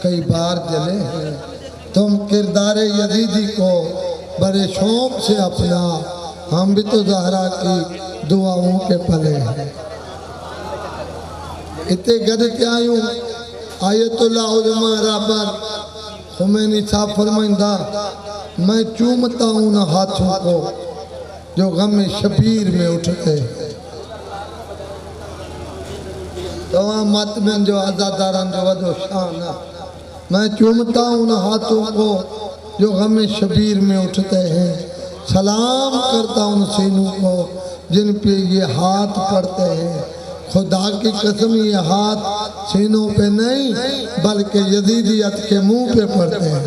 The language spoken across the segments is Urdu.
کئی بار جلے ہیں، تم کردار یزیدی کو بڑے شوق سے اپنا، ہم بھی تو زہرا کی دعاؤں کے پلے ہیں۔ اتے گد کیا یوں آیت اللہ عظمہ رابر خمینی صاحب فرمائندہ، میں چومتا ہوں نہ ہاتھوں کو جو غم شبیر میں اٹھتے ہیں۔ تمام ماتمین جو آزاداران جو ودو شان ہے، میں چومتا ہوں نہ ہاتھوں کو جو غم شبیر میں اٹھتے ہیں، سلام کرتا ہوں سینوں کو جن پہ یہ ہاتھ پڑتے ہیں۔ خدا کی قسم یہ ہاتھ سینوں پہ نہیں بلکہ یزیدیت کے منہ پہ پڑتے ہیں۔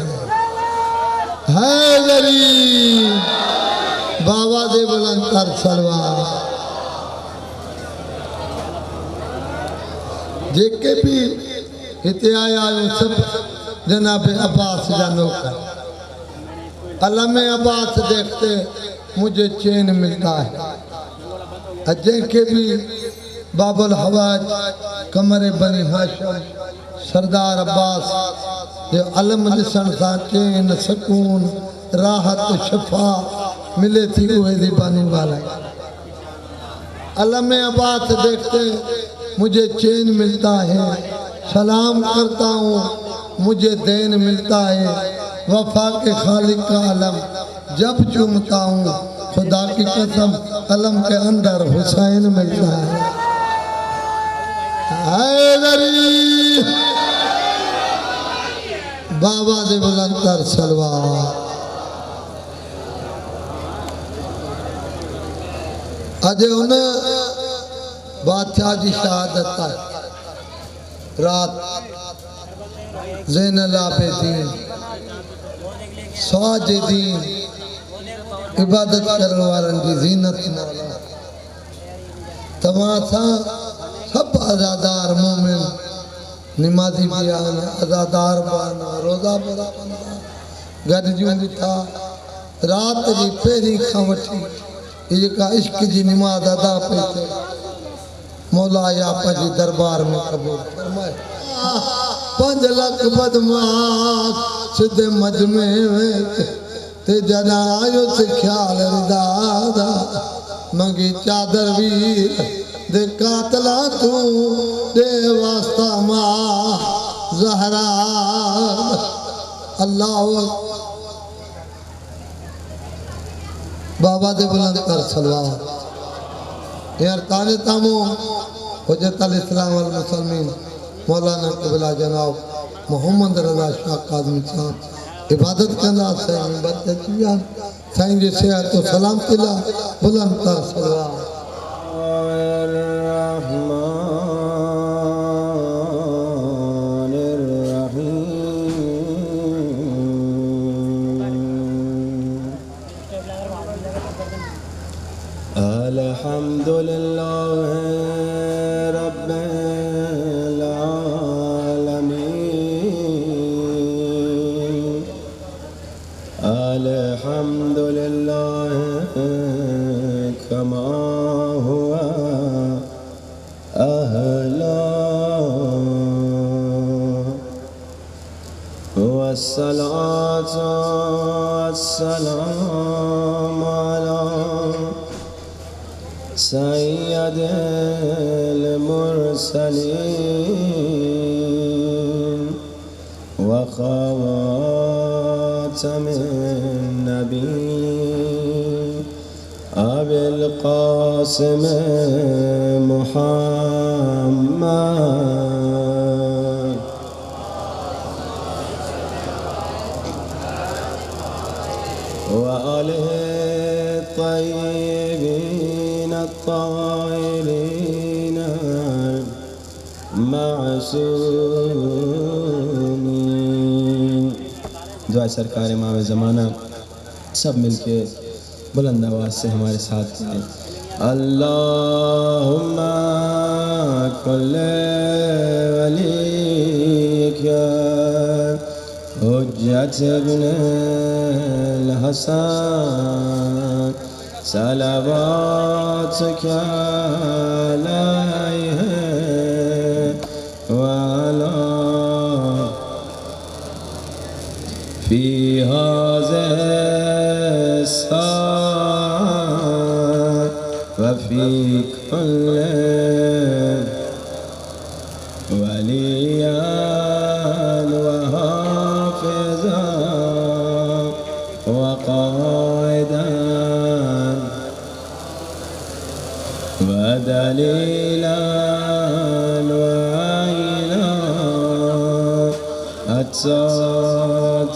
حیدری بابا دے بلند تر سلوار دیکھے بھی اتے آیا سب جناب عباس جانو کا علم عباس دیکھتے مجھے چین ملتا ہے۔ دیکھے بھی باب الحواج کمر بنی ہاشم سردار عباس جو علم لسن سا چین سکون راحت شفا ملے تھی اوہ دی بانی والا۔ علم عباس دیکھتے مجھے چین ملتا ہے، سلام کرتا ہوں مجھے دین ملتا ہے۔ وفا کے خالق کا علم جب چومتا ہوں خدا کی قسم علم کے اندر حسین ملتا ہے۔ حیدری بابا دے بلند تر سلوار اجے انہیں بادشاہ جی شہادت ہے رات زین العابدین ساجدین عبادت کرنے والن کی زینت مولا تماسا سب ازادار مومن نمازی بیان ازادار بانا روزہ برا بندہ گرجوں بھی تھا رات جی پہری کھوٹی یہ کا عشق جی نماز ادا پیتے مولا یا پجی دربار میں قبول فرمائے۔ 5 لاکھ بدماغ صدے مجمع میں تے جنا آئیو سے خیال ردادا منگی چادر ویر دے قاتلہ تو دے واسطہ ماں زہرا اللہ بابا دے بلند کر سلوار یہ ارکان تامو حجت الاسلام والمسلمین مولانا قبلہ جناب محمد رضا شاہ قادمی صاحب عبادت کرنا سائن بات چیئا سائن جی صحت و سلام تلا بلند کر سلوار الحمد لله رب العالمين الحمد لله كما هو أهلا والصلاة والسلام على سید المرسلین وخواتم النبیین ابی القاسم محمد وآلہ الطیبین الطاہرین معصومین۔ دعا سرکار امام زمانہ سب مل کے بلند آواز سے ہمارے ساتھ ہیں۔ اللہم کل ولیک حجت ابن الحسن صلواتک علیہ وعلا في هذه الساعة وفي كل وليا وحافظا وقائدا ودليلا وعينا حتى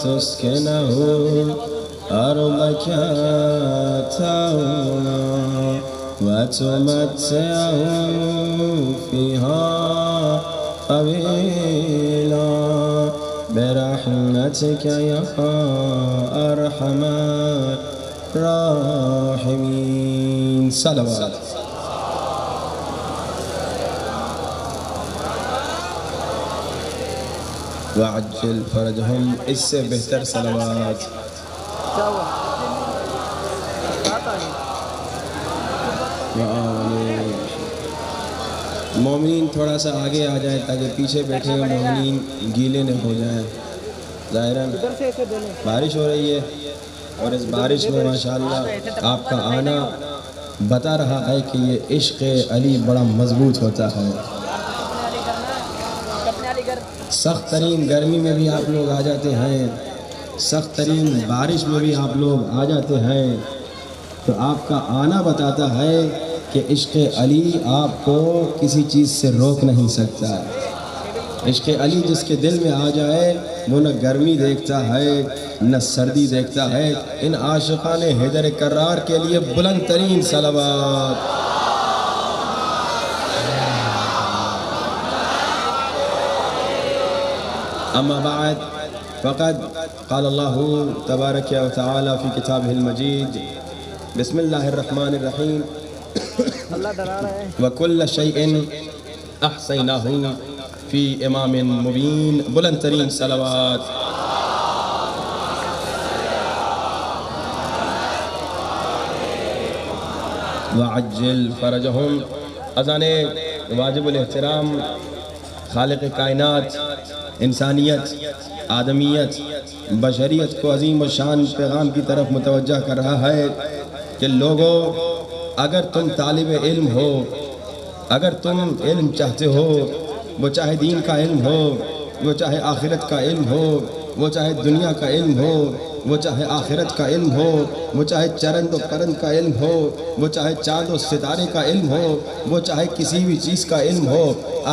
تسكنه أرضك طوعا وتمتعه فيها طويلا برحمتك يا أرحم الراحمين. صلوات. وعجل فرجهم، اس سے بہتر صلوات. مومنین تھوڑا سا آگے آ جائیں تاکہ پیچھے بیٹھے ہوئے مومنین گیلے نہ ہو جائیں. ظاہراً بارش ہو رہی ہے اور اس بارش میں ماشاءاللہ آپ کا آنا بتا رہا ہے کہ یہ عشق علی بڑا مضبوط ہوتا ہے. سخت ترین گرمی میں بھی آپ لوگ آ جاتے ہیں، سخت ترین بارش میں بھی آپ لوگ آ جاتے ہیں، تو آپ کا آنا بتاتا ہے کہ عشق علی آپ کو کسی چیز سے روک نہیں سکتا. عشق علی جس کے دل میں آ جائے وہ نہ گرمی دیکھتا ہے نہ سردی دیکھتا ہے. ان عاشقان حیدر کرار کے لیے بلند ترین صلوات. اما بعد فقد قال اللہ تبارک و تعالی فی کتابہ المجید بسم اللہ الرحمن الرحیم وَكُلَّ شَيْءٍ أَحْصَيْنَاهُ فِي إِمَامٍ مُبِينٍ. بلند ترین صلوات. وَعَجِّلْ فَرَجَهُمْ. اذان واجب الاحترام خالق کائنات، انسانیت، آدمیت، بشریت کو عظیم و شان پیغام کی طرف متوجہ کر رہا ہے کہ لوگوں، اگر تم طالب علم ہو، اگر تم علم چاہتے ہو، وہ چاہے دین کا علم ہو، وہ چاہے آخرت کا علم ہو، وہ چاہے دنیا کا علم ہو، وہ چاہے آخرت کا علم ہو، وہ چاہے چرند و پرند کا علم ہو، وہ چاہے چاند و ستارے کا علم ہو، وہ چاہے کسی بھی چیز کا علم ہو،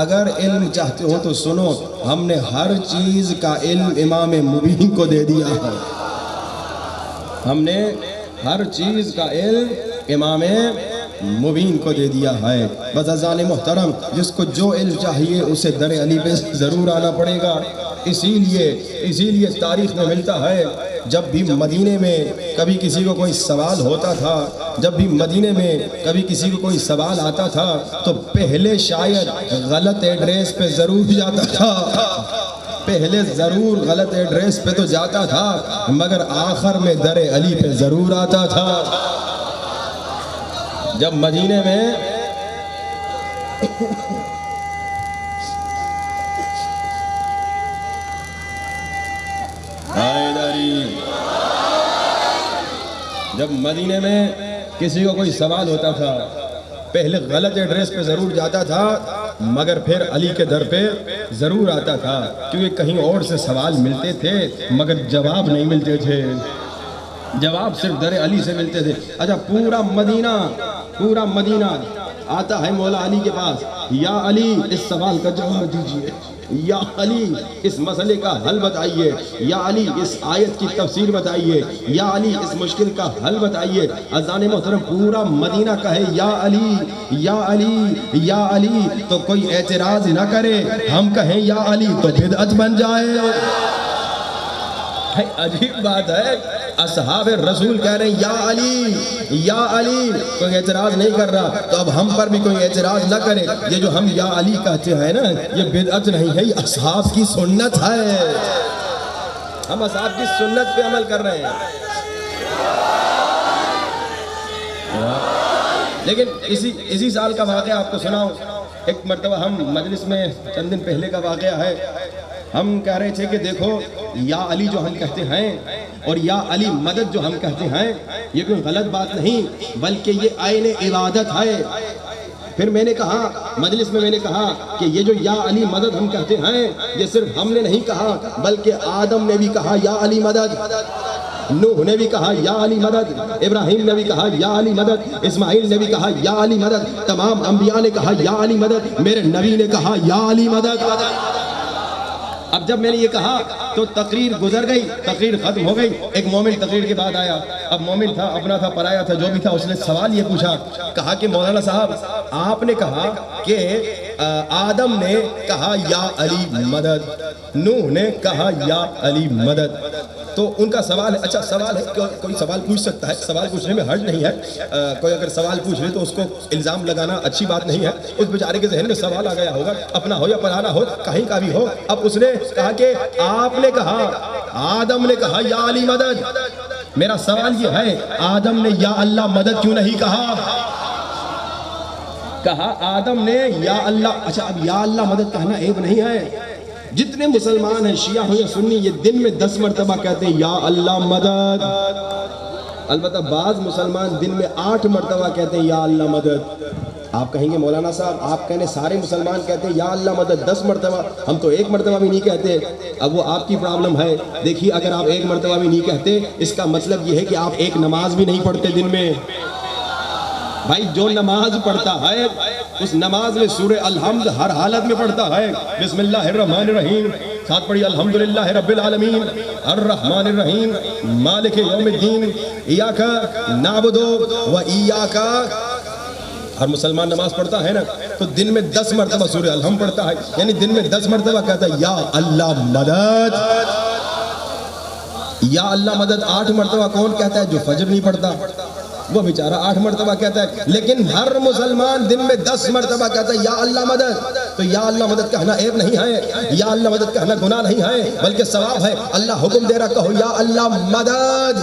اگر علم چاہتے ہو تو سنو، ہم نے ہر چیز کا علم امام مبین کو دے دیا ہے. ہم نے ہر چیز کا علم امام مبین کو دے دیا ہے. بس اذان محترم، جس کو جو علم چاہیے اسے در علی پہ ضرور آنا پڑے گا. اسی لیے تاریخ میں ملتا ہے جب بھی مدینے میں کبھی کسی کو کوئی سوال ہوتا تھا، جب بھی مدینے میں کبھی کسی کو کوئی سوال آتا تھا تو پہلے شاید غلط ایڈریس پہ ضرور جاتا تھا، پہلے ضرور غلط ایڈریس پہ تو جاتا تھا مگر آخر میں در علی پہ ضرور آتا تھا. جب مدینے میں جب مدینے میں کسی کو کوئی سوال ہوتا تھا پہلے غلط ایڈریس پہ ضرور جاتا تھا مگر پھر علی کے در پہ ضرور آتا تھا، کیونکہ کہیں اور سے سوال ملتے تھے مگر جواب نہیں ملتے تھے، جواب صرف در علی سے ملتے تھے. اچھا پورا مدینہ آتا ہے مولا علی کے پاس، یا علی اس سوال کا جواب دیجئے، یا علی اس مسئلے کا حل بتائیے، یا علی اس آیت کی تفسیر بتائیے، یا علی اس مشکل کا حل بتائیے. اذان محترم پورا مدینہ کہے یا علی یا علی یا علی تو کوئی اعتراض نہ کرے، ہم کہیں یا علی تو بدعت بن جائے. عجیب بات ہے، اصحاب رسول کہہ رہے ہیں یا علی، کوئی اعتراض نہیں کر رہا، تو اب ہم پر بھی کوئی اعتراض نہ کرے. یہ جو ہم یا علی کہتے ہیں نا، یہ بدعت نہیں ہے، یہ اصحاب کی سنت ہے، ہم اصحاب کی سنت پہ عمل کر رہے ہیں. لیکن اسی سال کا واقعہ آپ کو سناؤں. ایک مرتبہ ہم مجلس میں چند دن پہلے کا واقعہ ہے، ہم کہہ رہے تھے کہ دیکھو یا علی جو ہم کہتے ہیں اور یا علی مدد جو ہم کہتے ہیں یہ کوئی غلط بات نہیں بلکہ یہ عین عبادت ہے. پھر میں نے کہا مجلس میں میں نے کہا کہ یہ جو یا علی مدد ہم کہتے ہیں یہ صرف ہم نے نہیں کہا بلکہ آدم نے بھی کہا یا علی مدد, نوح نے بھی کہا یا علی مدد, ابراہیم نے بھی کہا یا علی مدد, اسماعیل نے بھی کہا یا علی مدد, تمام انبیاء نے کہا یا علی مدد, میرے نبی نے کہا یا علی مدد. اب جب میں نے یہ کہا تو تقریر گزر گئی, تقریر ختم ہو گئی. ایک مومن تقریر کے بعد آیا. اب مومن تھا, اپنا تھا, پرایا تھا, جو بھی تھا, اس نے سوال یہ پوچھا, کہا کہ مولانا صاحب آپ نے کہا کہ آدم نے کہا یا علی مدد, نوح نے کہا یا علی مدد. تو ان کا سوال ہے, اچھا سوال ہے, کوئی سوال پوچھ سکتا ہے, سوال پوچھنے میں حرج نہیں ہے. کوئی اگر سوال پوچھ لے تو اس کو الزام لگانا اچھی بات نہیں ہے. اس بیچارے کے ذہن میں سوال آ گیا ہوگا, اپنا ہو یا پرانا ہو, کہیں کا بھی ہو. اب اس نے کہا کہ آپ نے کہا, آدم نے کہا یا علی مدد. میرا سوال یہ ہے, آدم نے یا اللہ مدد کیوں نہیں کہا؟ کہا آدم نے یا اللہ. اچھا اب یا اللہ مدد کہنا عیب نہیں ہے. جتنے مسلمان ہیں شیعہ ہو یا سنی یہ دن میں 10 مرتبہ کہتے ہیں یا اللہ مدد. البتہ بعض مسلمان دن میں 8 مرتبہ کہتے ہیں یا اللہ مدد. آپ کہیں گے مولانا صاحب آپ کہنے سارے مسلمان کہتے ہیں یا اللہ مدد 10 مرتبہ, ہم تو 1 مرتبہ بھی نہیں کہتے. اب وہ آپ کی پرابلم ہے. دیکھیے اگر آپ 1 مرتبہ بھی نہیں کہتے اس کا مطلب یہ ہے کہ آپ ایک نماز بھی نہیں پڑھتے دن میں. بھائی جو نماز پڑھتا ہے اس نماز میں سورہ الحمد ہر حالت میں پڑھتا ہے. بسم اللہ الرحمن الرحیم, ساتھ پڑھی الحمدللہ رب العالمین الرحمن الرحیم مالک یوم الدین ایاک نعبد و ایاک. ہر مسلمان نماز پڑھتا ہے نا, تو دن میں 10 مرتبہ سورہ الحمد پڑھتا ہے, یعنی دن میں 10 مرتبہ کہتا ہے یا اللہ مدد. یا اللہ مدد 8 مرتبہ کون کہتا ہے؟ جو فجر نہیں پڑھتا, وہ بیچارہ 8 مرتبہ کہتا ہے. لیکن ہر مسلمان دن میں 10 مرتبہ کہتا ہے یا اللہ مدد. تو یا اللہ مدد کہنا عیب نہیں ہے, یا اللہ مدد کہنا گناہ نہیں ہے, بلکہ ثواب ہے. اللہ حکم دے رہا کہو یا اللہ مدد.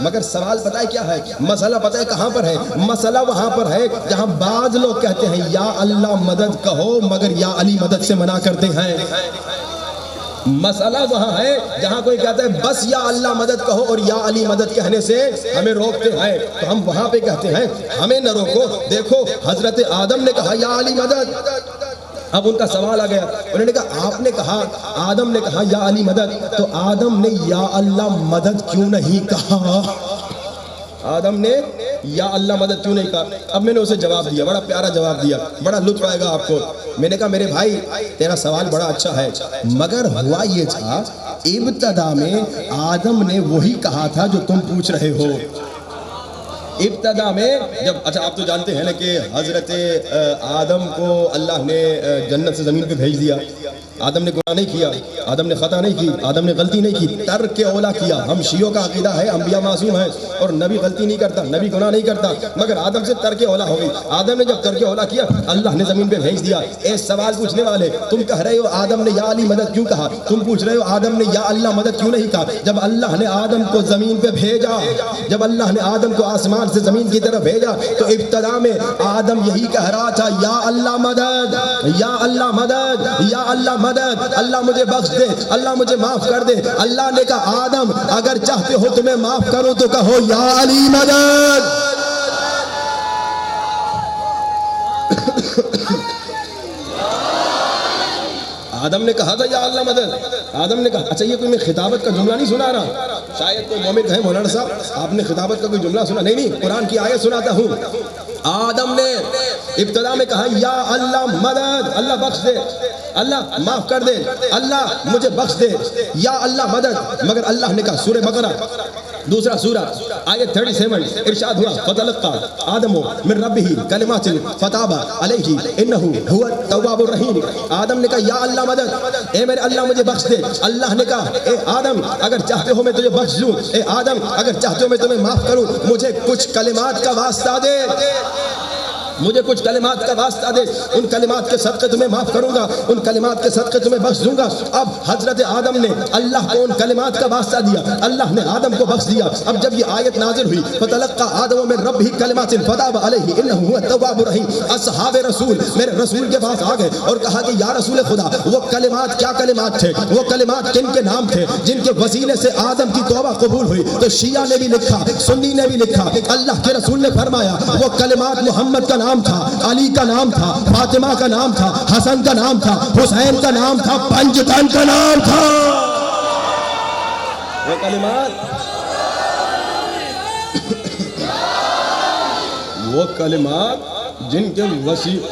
مگر سوال پتہ ہے کیا ہے, مسئلہ پتہ ہے کہاں پر ہے؟ مسئلہ وہاں پر ہے جہاں بعض لوگ کہتے ہیں یا اللہ مدد کہو مگر یا علی مدد سے منع کرتے ہیں. مسئلہ وہاں ہے جہاں کوئی کہتا ہے بس یا اللہ مدد کہو اور یا علی مدد کہنے سے ہمیں روکتے ہیں, تو ہم وہاں پہ کہتے ہیں ہمیں نہ روکو. دیکھو حضرت آدم نے کہا یا علی مدد. اب ان کا سوال آ گیا, انہوں نے کہا آپ نے کہا, آدم نے کہا یا علی مدد, تو آدم نے یا اللہ مدد کیوں نہیں کہا؟ آدم نے یا اللہ مدد کیوں نہیں کہا؟ اب میں نے اسے جواب دیا, بڑا پیارا جواب دیا, بڑا لطف آئے گا آپ کو. میں نے کہا میرے بھائی تیرا سوال بڑا اچھا ہے, مگر ہوا یہ تھا ابتدا میں آدم نے وہی کہا تھا جو تم پوچھ رہے ہو. ابتدا میں جب, اچھا آپ تو جانتے ہیں نا کہ حضرت آدم کو اللہ نے جنت سے زمین پہ بھیج دیا. آدم نے گناہ نہیں کیا, آدم نے خطا نہیں کی, آدم نے غلطی نہیں کی, ترک اولا کیا. ہم شیعوں کا عقیدہ ہے انبیاء معصوم ہیں اور نبی غلطی نہیں کرتا, نبی گناہ نہیں کرتا, مگر آدم سے ترک اولا ہو گئی. آدم نے جب ترک اولا کیا اللہ نے زمین پہ بھیج دیا. اے سوال پوچھنے والے, تم کہہ رہے ہو آدم نے یا علی مدد کیوں کہا, تم پوچھ رہے ہو آدم نے یا اللہ مدد کیوں نہیں کہا. جب اللہ نے آدم کو زمین پہ بھیجا, جب اللہ نے آدم کو آسمان سے زمین کی طرف بھیجا, تو ابتدا میں آدم یہی کہہ رہا تھا یا اللہ مدد, یا اللہ مدد, یا اللہ مدد, اللہ مجھے بخش دے, اللہ مجھے معاف کر دے. اللہ نے کہا آدم اگر چاہتے ہو تمہیں معاف کرو تو کہو یا علی مدد. آدم نے کہا تھا یا اللہ مدد. آدم نے کہا, اچھا یہ کوئی میں خطابت کا جملہ نہیں سنا رہا, شاید کوئی مومن کہے مولانا صاحب آپ نے خطابت کا کوئی جملہ سنا. نہیں, قرآن کی آیت سناتا ہوں. آدم نے ابتدا میں کہا یا اللہ مدد, اللہ بخش دے, اللہ معاف کر دے, اللہ مجھے بخش دے, یا اللہ مدد. مگر اللہ نے کہا سورہ بقرہ دوسرا سورہ آیت 37 ارشاد ہوا فتلقى آدم من ربه کلمات فتاب علیہ انہ هو التواب الرحیم. آدم نے کہا یا اللہ مدد, اے میرے اللہ مجھے بخش دے. اللہ نے کہا اے آدم اگر چاہتے ہو میں تجھے بخش دوں, اے آدم اگر چاہتے ہو میں تمہیں معاف کروں, مجھے کچھ کلمات کا واسطہ دے. مجھے کچھ کلمات کا واسطہ دے، ان کلمات کے صدقے تمہیں معاف کروں گا، ان کلمات کے صدقے تمہیں بخش دوں گا۔ اب حضرت آدم نے اللہ کو ان کلمات کا واسطہ دیا، اللہ نے آدم کو بخش دیا۔ اب جب یہ آیت نازل ہوئی فَتَلَقَّى آدَمُ مِن رَّبِّهِ كَلِمَاتٍ فَتَابَ عَلَيْهِ إِنَّهُ هُوَ التَّوَّابُ الرَّحِيمُ۔ اصحاب رسول میرے رسول کے پاس آ گئے اور کہا کہ یا رسول خدا، وہ کلمات کیا کلمات تھے، وہ کلمات کن کے نام تھے جن کے وسیلے سے آدم کی توبہ قبول ہوئی؟ تو شیعہ نے بھی لکھا، سنی نے بھی لکھا، اللہ کے رسول نے فرمایا وہ کلمات محمد کا نام تھا، علی کا نام تھا، فاطمہ کا نام تھا، حسن کا نام تھا، حسین کا نام تھا، پنجتن کا نام تھا۔ وہ کلمات جن کے وسیلے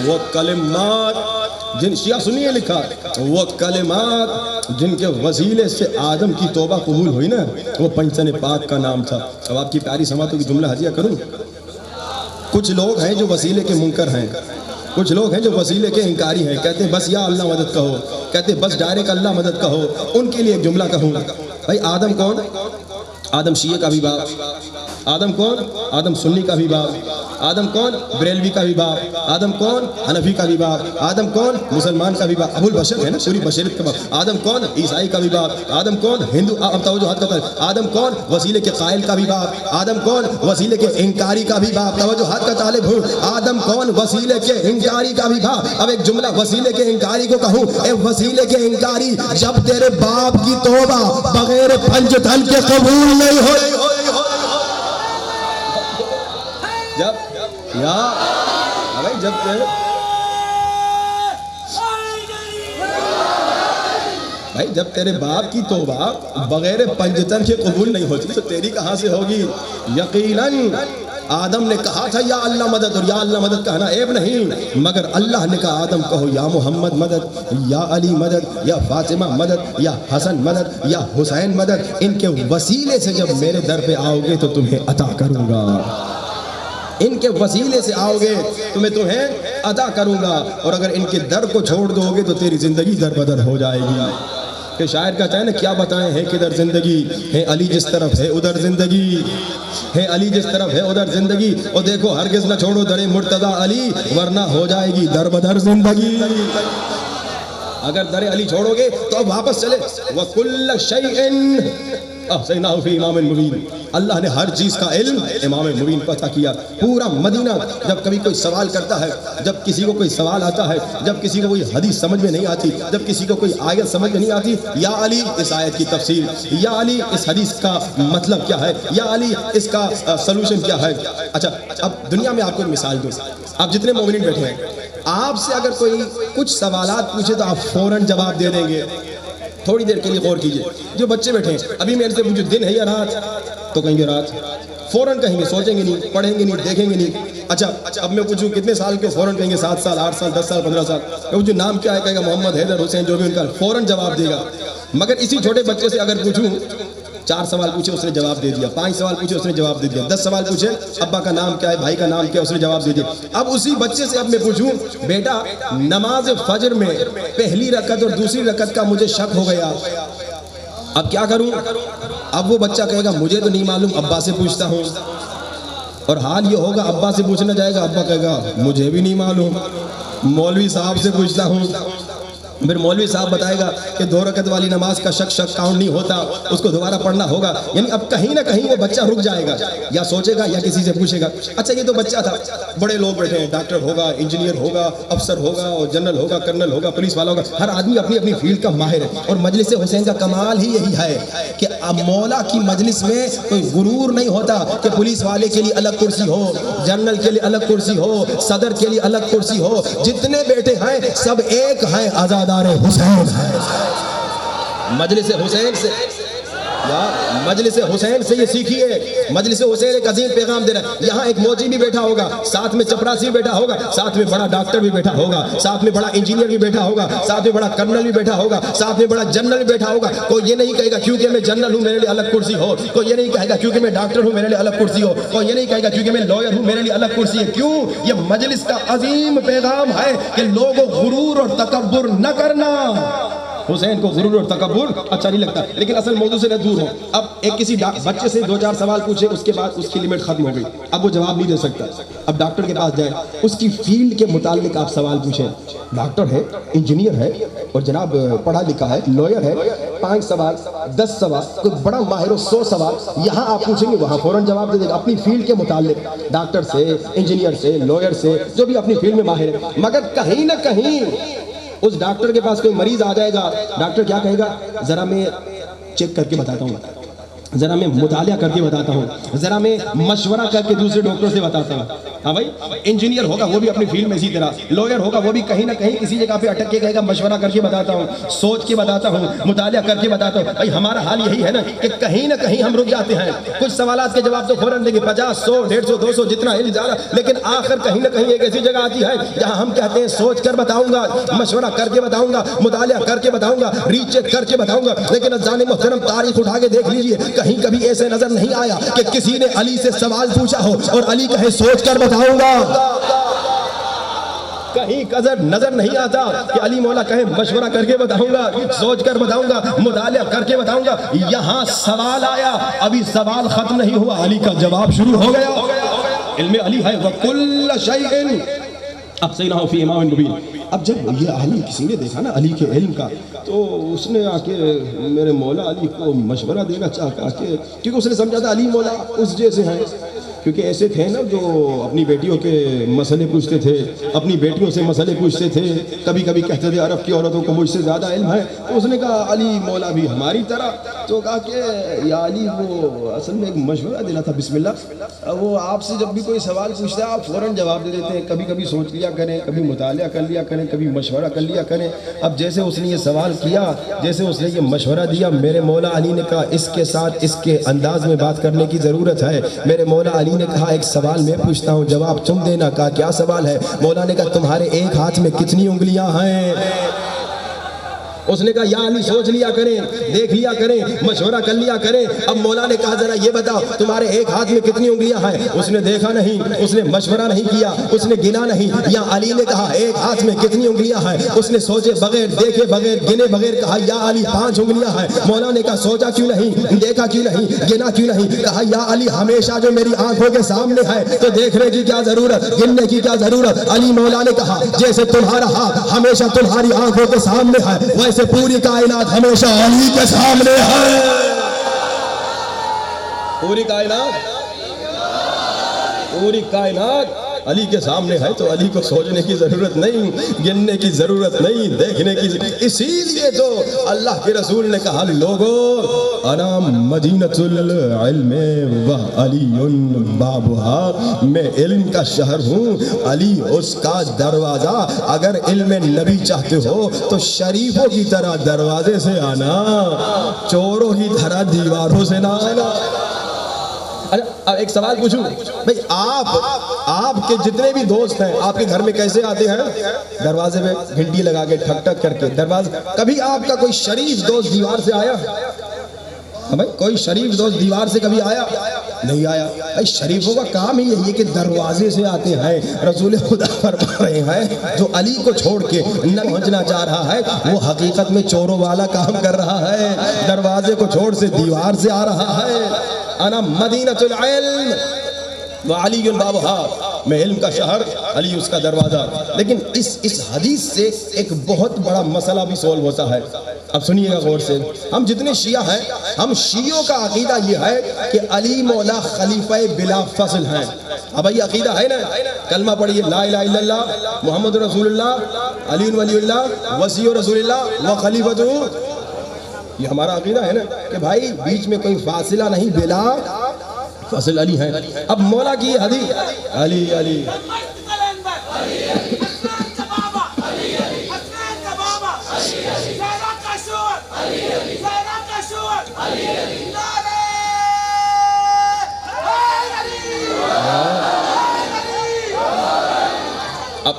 وہ کلمات جن شیعہ سنیے لکھا، وہ کلمات جن کے وسیلے سے آدم کی توبہ قبول ہوئی نا، وہ پنجتن پاک کا نام تھا۔ اب آپ کی پیاری سماعتوں کی جملہ ہدیہ کروں۔ کچھ لوگ ہیں جو وسیلے کے منکر ہیں، کچھ لوگ ہیں جو وسیلے کے انکاری ہیں، کہتے ہیں بس یا اللہ مدد کہو، کہتے ہیں بس ڈائریکٹ اللہ مدد کہو۔ ان کے لیے ایک جملہ کہوں، بھائی آدم کون؟ آدم شیعہ کا بھی باپ۔ آدم کون؟ آدم سنی کا بھی باپ۔ آدم کون؟ بریلوی کا بھی باپ۔ آدم کون؟ حنفی کا بھی باپ۔ آدم کون؟ مسلمان کا بھی باپ، ابو البشر ہے نا، پوری بشریت کا باپ۔ آدم کون؟ عیسائی کا بھی باپ۔ آدم کون؟ ہندو، اب توجہ ہاتھ کا طرف۔ آدم کون؟ وسیلے کے قائل کا بھی باپ۔ آدم کون؟ وسیلے کے انکاری کا بھی باپ۔ توجہ ہاتھ کا طالب ہوں۔ آدم کون؟ وسیلے کے انکاری کا بھی باپ۔ اب ایک جملہ وسیلے کے انکاری کو کہوں، اے وسیلے کے انکاری، جب تیرے باپ کی توبہ بغیر پنجتن کے قبول نہیں ہوئی، جب یا بھائی جب بھائی جب تیرے باپ کی توبہ بغیر پنجتن کے قبول نہیں ہوتی تو تیری کہاں سے ہوگی؟ یقیناً آدم نے کہا تھا یا اللہ مدد، اور یا اللہ مدد کہنا عیب نہیں، مگر اللہ نے کہا آدم کہو یا محمد مدد، یا علی مدد، یا فاطمہ مدد، یا حسن مدد، یا حسین مدد۔ ان کے وسیلے سے جب میرے در پہ آؤ گے تو تمہیں عطا کروں گا، ان کے وسیلے سے آؤ گے تو میں تمہیں عطا کروں گا، اور اگر ان کے در کو چھوڑ دو گے تو تیری زندگی در بدر ہو جائے گی۔ کہ شاعر کہتا ہے نا کیا بتائیں ہے کدھر زندگی ہے، علی جس طرف ہے ادھر زندگی ہے، علی جس طرف ہے ادھر زندگی، اور دیکھو ہرگز نہ چھوڑو در مرتضی علی ورنہ ہو جائے گی در بدر زندگی۔ اگر در علی چھوڑو گے تو اب واپس چلے، وَكُلَّ شَيْءٍ احصیناہ فی امام مبین، اللہ نے ہر چیز کا علم امام مبین کو عطا کیا۔ پورا مدینہ جب کبھی کوئی سوال کرتا ہے، جب کسی کو کوئی سوال آتا ہے، جب کسی کو کوئی حدیث سمجھ میں نہیں آتی، جب کسی کو کوئی آیت سمجھ میں نہیں آتی، یا علی اس آیت کی تفسیر، یا علی اس حدیث کا مطلب کیا ہے، یا علی اس کا سلوشن کیا ہے۔ اچھا اب دنیا میں آپ کو ایک مثال دوں، آپ جتنے مومنین بیٹھے ہیں، آپ سے اگر کوئی کچھ سوالات پوچھے تو آپ فوراً جواب دے دیں گے؟ تھوڑی دیر کے لیے غور کیجئے، جو بچے بیٹھے ہیں ابھی میرے سے پوچھو دن ہے یا رات، تو کہیں گے رات، فوراً کہیں گے، سوچیں گے نہیں، پڑھیں گے نہیں، دیکھیں گے نہیں۔ اچھا اب میں پوچھوں کتنے سال کے، فوراً کہیں گے 7 سال 8 سال 10 سال 15 سال۔ میں پوچھوں نام کیا ہے، کہے گا محمد حیدر حسین، جو بھی ان کا، فوراً جواب دے گا۔ مگر اسی چھوٹے بچے سے اگر پوچھوں 4 سوال پوچھے اس نے جواب دے دیا، 5 سوال پوچھے اس نے جواب دے دیا، 10 سوال پوچھے ابا کا نام کیا ہے، بھائی کا نام کیا ہے، اس نے جواب دے دیا۔ اب اسی بچے سے اب میں پوچھوں بیٹا نماز فجر میں پہلی رکعت اور دوسری رکعت کا مجھے شک ہو گیا، اب کیا کروں؟ اب وہ بچہ کہے گا مجھے تو نہیں معلوم، ابا سے پوچھتا ہوں۔ اور حال یہ ہوگا ابا سے پوچھنا جائے گا، ابا کہے گا مجھے بھی نہیں معلوم، مولوی صاحب سے پوچھتا ہوں۔ پھر مولوی صاحب بتائے گا کہ 2 رکعت والی نماز کا شک کاؤنٹ نہیں ہوتا، اس کو دوبارہ پڑھنا ہوگا۔ یعنی اب کہیں نہ کہیں وہ بچہ رک جائے گا، یا سوچے گا یا کسی سے پوچھے گا۔ اچھا یہ تو بچہ تھا، بڑے لوگ بیٹھے ہیں، ڈاکٹر ہوگا، انجینئر ہوگا، افسر ہوگا، اور جنرل ہوگا، کرنل ہوگا، پولیس والا ہوگا، ہر آدمی اپنی اپنی فیلڈ کا ماہر ہے۔ اور مجلس حسین کا کمال ہی یہی ہے کہ اب مولا کی مجلس میں کوئی غرور نہیں ہوتا کہ پولیس والے کے لیے الگ کرسی ہو، جنرل کے لیے الگ کرسی ہو، صدر کے لیے الگ کرسی ہو، جتنے بیٹے ہیں سب ایک ہیں، آزادار حسین ہے۔ مجلس حسین سے مجلس حسین سے یہ سیکھیے۔ مجلس حسین ایک عظیم پیغام دے رہا ہے۔ یہاں ایک موجی بھی بیٹھا ہوگا، ساتھ میں چپراسی بھی بیٹھا ہوگا، ساتھ میں بڑا ڈاکٹر بھی بیٹھا ہوگا، ساتھ میں بڑا انجینئر بھی بیٹھا ہوگا، ساتھ میں بڑا کرنل بھی بیٹھا ہوگا، ساتھ میں بڑا جنرل بھی بیٹھا ہوگا۔ کوئی یہ نہیں کہے گا کیونکہ میں جنرل ہوں میرے لیے الگ کرسی ہو، کوئی یہ نہیں کہے گا کیونکہ میں ڈاکٹر ہوں میرے لیے الگ کرسی ہو، کوئی یہ نہیں کہے گا کیونکہ میں لائر ہوں میرے لیے الگ کرسی ہے۔ کیوں؟ یہ مجلس کا عظیم پیغام ہے کہ لوگوں غرور اور تکبر نہ کرنا۔ حسین کو غرور اور تکبر اچھا نہیں لگتا. لیکن اصل موضوع سے نہ دور ہو. اب ایک کسی بچے سے 2-4 سوال پوچھے, اس کے بعد اس کی لمٹ ختم ہو گئی, اب وہ جواب نہیں دے سکتا. اب ڈاکٹر کے پاس جائے, اس کی فیلڈ کے متعلق آپ سوال پوچھیں. ڈاکٹر ہے, انجینئر ہے, اور جناب پڑھا لکھا ہے, لوئر ہے, 5 سوال 10 سوال, کوئی بڑا ماہر ہو 100 سوال یہاں آپ پوچھیں گے, وہاں فوراً جواب دے دے گا اپنی فیلڈ کے متعلق, ڈاکٹر سے, انجینئر سے, لوئر سے, جو بھی اپنی فیلڈ میں ماہر ہے. مگر کہیں نہ کہیں اس ڈاکٹر کے پاس کوئی مریض آ جائے گا, ڈاکٹر کیا کہے گا, ذرا میں چیک کر کے بتاتا ہوں, ذرا میں مطالعہ کر کے بتاتا ہوں, ذرا میں مشورہ کر کے دوسرے ڈاکٹر سے بتاتا ہوں. ہاں بھائی, انجینئر ہوگا وہ بھی اپنی فیلڈ میں اسی طرح, لوئر ہوگا وہ بھی کہیں نہ کہیں کسی جگہ پہ اٹک کے کہے گا مشورہ کر کے بتاتا ہوں, سوچ کے بتاتا ہوں, مطالعہ کر کے بتاتا ہوں. بھائی ہمارا حال یہی ہے نا کہ کہیں نہ کہیں ہم رک جاتے ہیں. کچھ سوالات کے جواب تو فوراً دیں گے, 50 100 150 200 جتنا ہے زیادہ, لیکن آخر کہیں نہ کہیں ایک ایسی جگہ آتی ہے جہاں ہم کہتے ہیں سوچ کر بتاؤں گا, مشورہ کر کے بتاؤں گا, مطالعہ کر کے بتاؤں گا, ریچ چیک کر کے بتاؤں گا. لیکن عزیزان محترم, تاریخ اٹھا کے دیکھ لیجئے, کہیں کبھی ایسے نظر نہیں آیا کہ کسی نے علی سے سوال پوچھا ہو اور علی کہے سوچ کر بتاؤں گا. کہیں قدر نظر نہیں آتا کہ علی مولا کہے مشورہ کر کے بتاؤں گا, سوچ کر بتاؤں گا, مطالعہ کر کے بتاؤں گا. یہاں سوال آیا, ابھی سوال ختم نہیں ہوا, علی کا جواب شروع ہو گیا. علم علی ہے وَكُلَّ شَيْءٍ أَحْصَيْنَاهُ فِي إِمَامٍ مُبِينٍ. اب جب یہ علی کسی نے دیکھا نا علی کے علم کا, تو اس نے آ کے میرے مولا علی کو مشورہ دینا چاہتا, کہ کیونکہ اس نے سمجھا تھا علی مولا اس جیسے ہیں, کیونکہ ایسے تھے نا جو اپنی بیٹیوں کے مسئلے پوچھتے تھے, اپنی بیٹیوں سے مسئلے پوچھتے تھے, کبھی کبھی کہتے تھے عرب کی عورتوں کو مجھ سے زیادہ علم ہے. تو اس نے کہا علی مولا بھی ہماری طرح, تو کہا کہ یا علی وہ اصل میں ایک مشورہ دینا تھا, بسم اللہ. وہ آپ سے جب بھی کوئی سوال پوچھتا ہے آپ فوراً جواب دے دیتے ہیں, کبھی کبھی سوچ لیا کریں, کبھی مطالعہ کر لیا کریں, کبھی مشورہ کر لیا کریں. اب جیسے اس نے یہ سوال کیا, جیسے اس نے یہ مشورہ دیا, میرے مولا علی نے کہا اس کے ساتھ اس کے انداز میں بات کرنے کی ضرورت ہے. میرے مولا علی نے کہا ایک سوال میں پوچھتا ہوں, جواب تم دینا. کہا کیا سوال ہے؟ مولا نے کہا تمہارے ایک ہاتھ میں کتنی انگلیاں ہیں؟ اس نے کہا یا علی سوچ لیا کریں, دیکھ لیا کریں, مشورہ کر لیا کریں. اب مولا نے کہا ذرا یہ بتاؤ تمہارے ایک ہاتھ میں کتنی انگلیاں ہیں؟ اس نے دیکھا نہیں, اس نے مشورہ نہیں کیا, اس نے گنا نہیں. یا علی نے کہا ایک ہاتھ میں کتنی انگلیاں ہیں؟ اس نے سوچے بغیر, دیکھے بغیر, گنے بغیر کہا یا علی 5 انگلیاں ہیں. مولا نے کہا سوچا کیوں نہیں, دیکھا کیوں نہیں, گنا کیوں نہیں؟ کہا یا علی ہمیشہ جو میری آنکھوں کے سامنے ہے تو دیکھنے کی کیا ضرورت, گننے کی کیا ضرورت. علی مولا نے کہا جیسے تمہارا ہاتھ ہمیشہ تمہاری آنکھوں کے سامنے ہے, سے پوری کائنات ہمیشہ علی کے سامنے ہے. پوری کائنات علی کے سامنے ہے, تو علی کو سوچنے کی ضرورت نہیں, گننے کی ضرورت نہیں, دیکھنے کی. اسی لیے تو اللہ کے رسول نے کہا لوگو انا مدینۃ العلم وعلی بابها, میں علم کا شہر ہوں, علی اس کا دروازہ. اگر علم نبی چاہتے ہو تو شریفوں کی طرح دروازے سے آنا, چوروں کی طرح دیواروں سے نہ آنا. اب ایک سوال پوچھوں بھئی, آپ کے جتنے بھی دوست ہیں آپ کے گھر میں کیسے آتے ہیں؟ دروازے میں گھنٹی لگا کے ٹھک ٹھک کر کے دروازے. کبھی آپ کا کوئی شریف دوست دیوار سے آیا؟ بھائی کوئی شریف دوست دیوار سے کبھی آیا؟ نہیں آیا. بھائی شریفوں کا کام ہی یہی ہے کہ دروازے سے آتے ہیں. رسول خدا فرما رہے ہیں جو علی کو چھوڑ کے نہ پہنچنا چاہ رہا ہے وہ حقیقت میں چوروں والا کام کر رہا ہے, دروازے کو چھوڑ سے دیوار سے آ رہا ہے. انا مدینۃ العلم وعلی بابها, میں علم کا شہر, علی اس کا دروازہ. لیکن اس حدیث سے ایک بہت بڑا مسئلہ بھی سولو ہوتا ہے. اب سنیے گا غور سے, ہم جتنے شیعہ ہیں, ہم شیعوں کا عقیدہ یہ ہے کہ علی مولا خلیفہ بلا فصل ہیں. اب یہ عقیدہ ہے نا, کلمہ پڑھیے لا الہ الا اللہ محمد رسول اللہ علی ولی اللہ وصی رسول اللہ و خلیفۃ. یہ ہمارا عقیدہ ہے نا کہ بھائی بیچ میں کوئی فاصلہ نہیں, بلا فصل علی ہیں. اب مولا کی یہ حدیث علی علی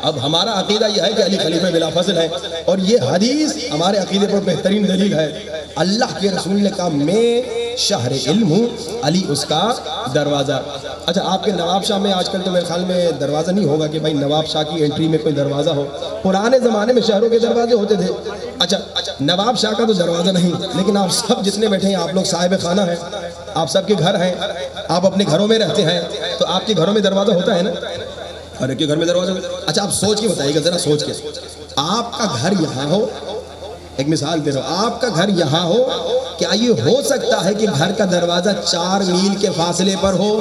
اب ہمارا عقیدہ یہ ہے کہ علی خلیفہ بلا فصل ہے, اور یہ حدیث ہمارے عقیدے پر بہترین دلیل ہے. اللہ کے رسول نے کہا میں شہر علم ہوں, علی اس کا دروازہ. اچھا آپ کے نواب شاہ میں آج کل تو میرے خیال میں دروازہ نہیں ہوگا کہ بھائی نواب شاہ کی انٹری میں کوئی دروازہ ہو. پرانے زمانے میں شہروں کے دروازے ہوتے تھے. اچھا نواب شاہ کا تو دروازہ نہیں, لیکن آپ سب جتنے بیٹھے ہیں آپ لوگ صاحب خانہ ہیں, آپ سب کے گھر ہیں, آپ اپنے گھروں میں رہتے ہیں, تو آپ کے گھروں میں دروازہ ہوتا ہے نا, ہر ایک کے گھر میں دروازہ. اچھا آپ سوچ کے بتائیے گا ذرا, سوچ کے, آپ کا گھر یہاں ہو, ایک مثال دے رہا ہوں, آپ کا گھر یہاں ہو, کیا یہ ہو سکتا ہے کہ گھر کا دروازہ 4 میل کے فاصلے پر ہو؟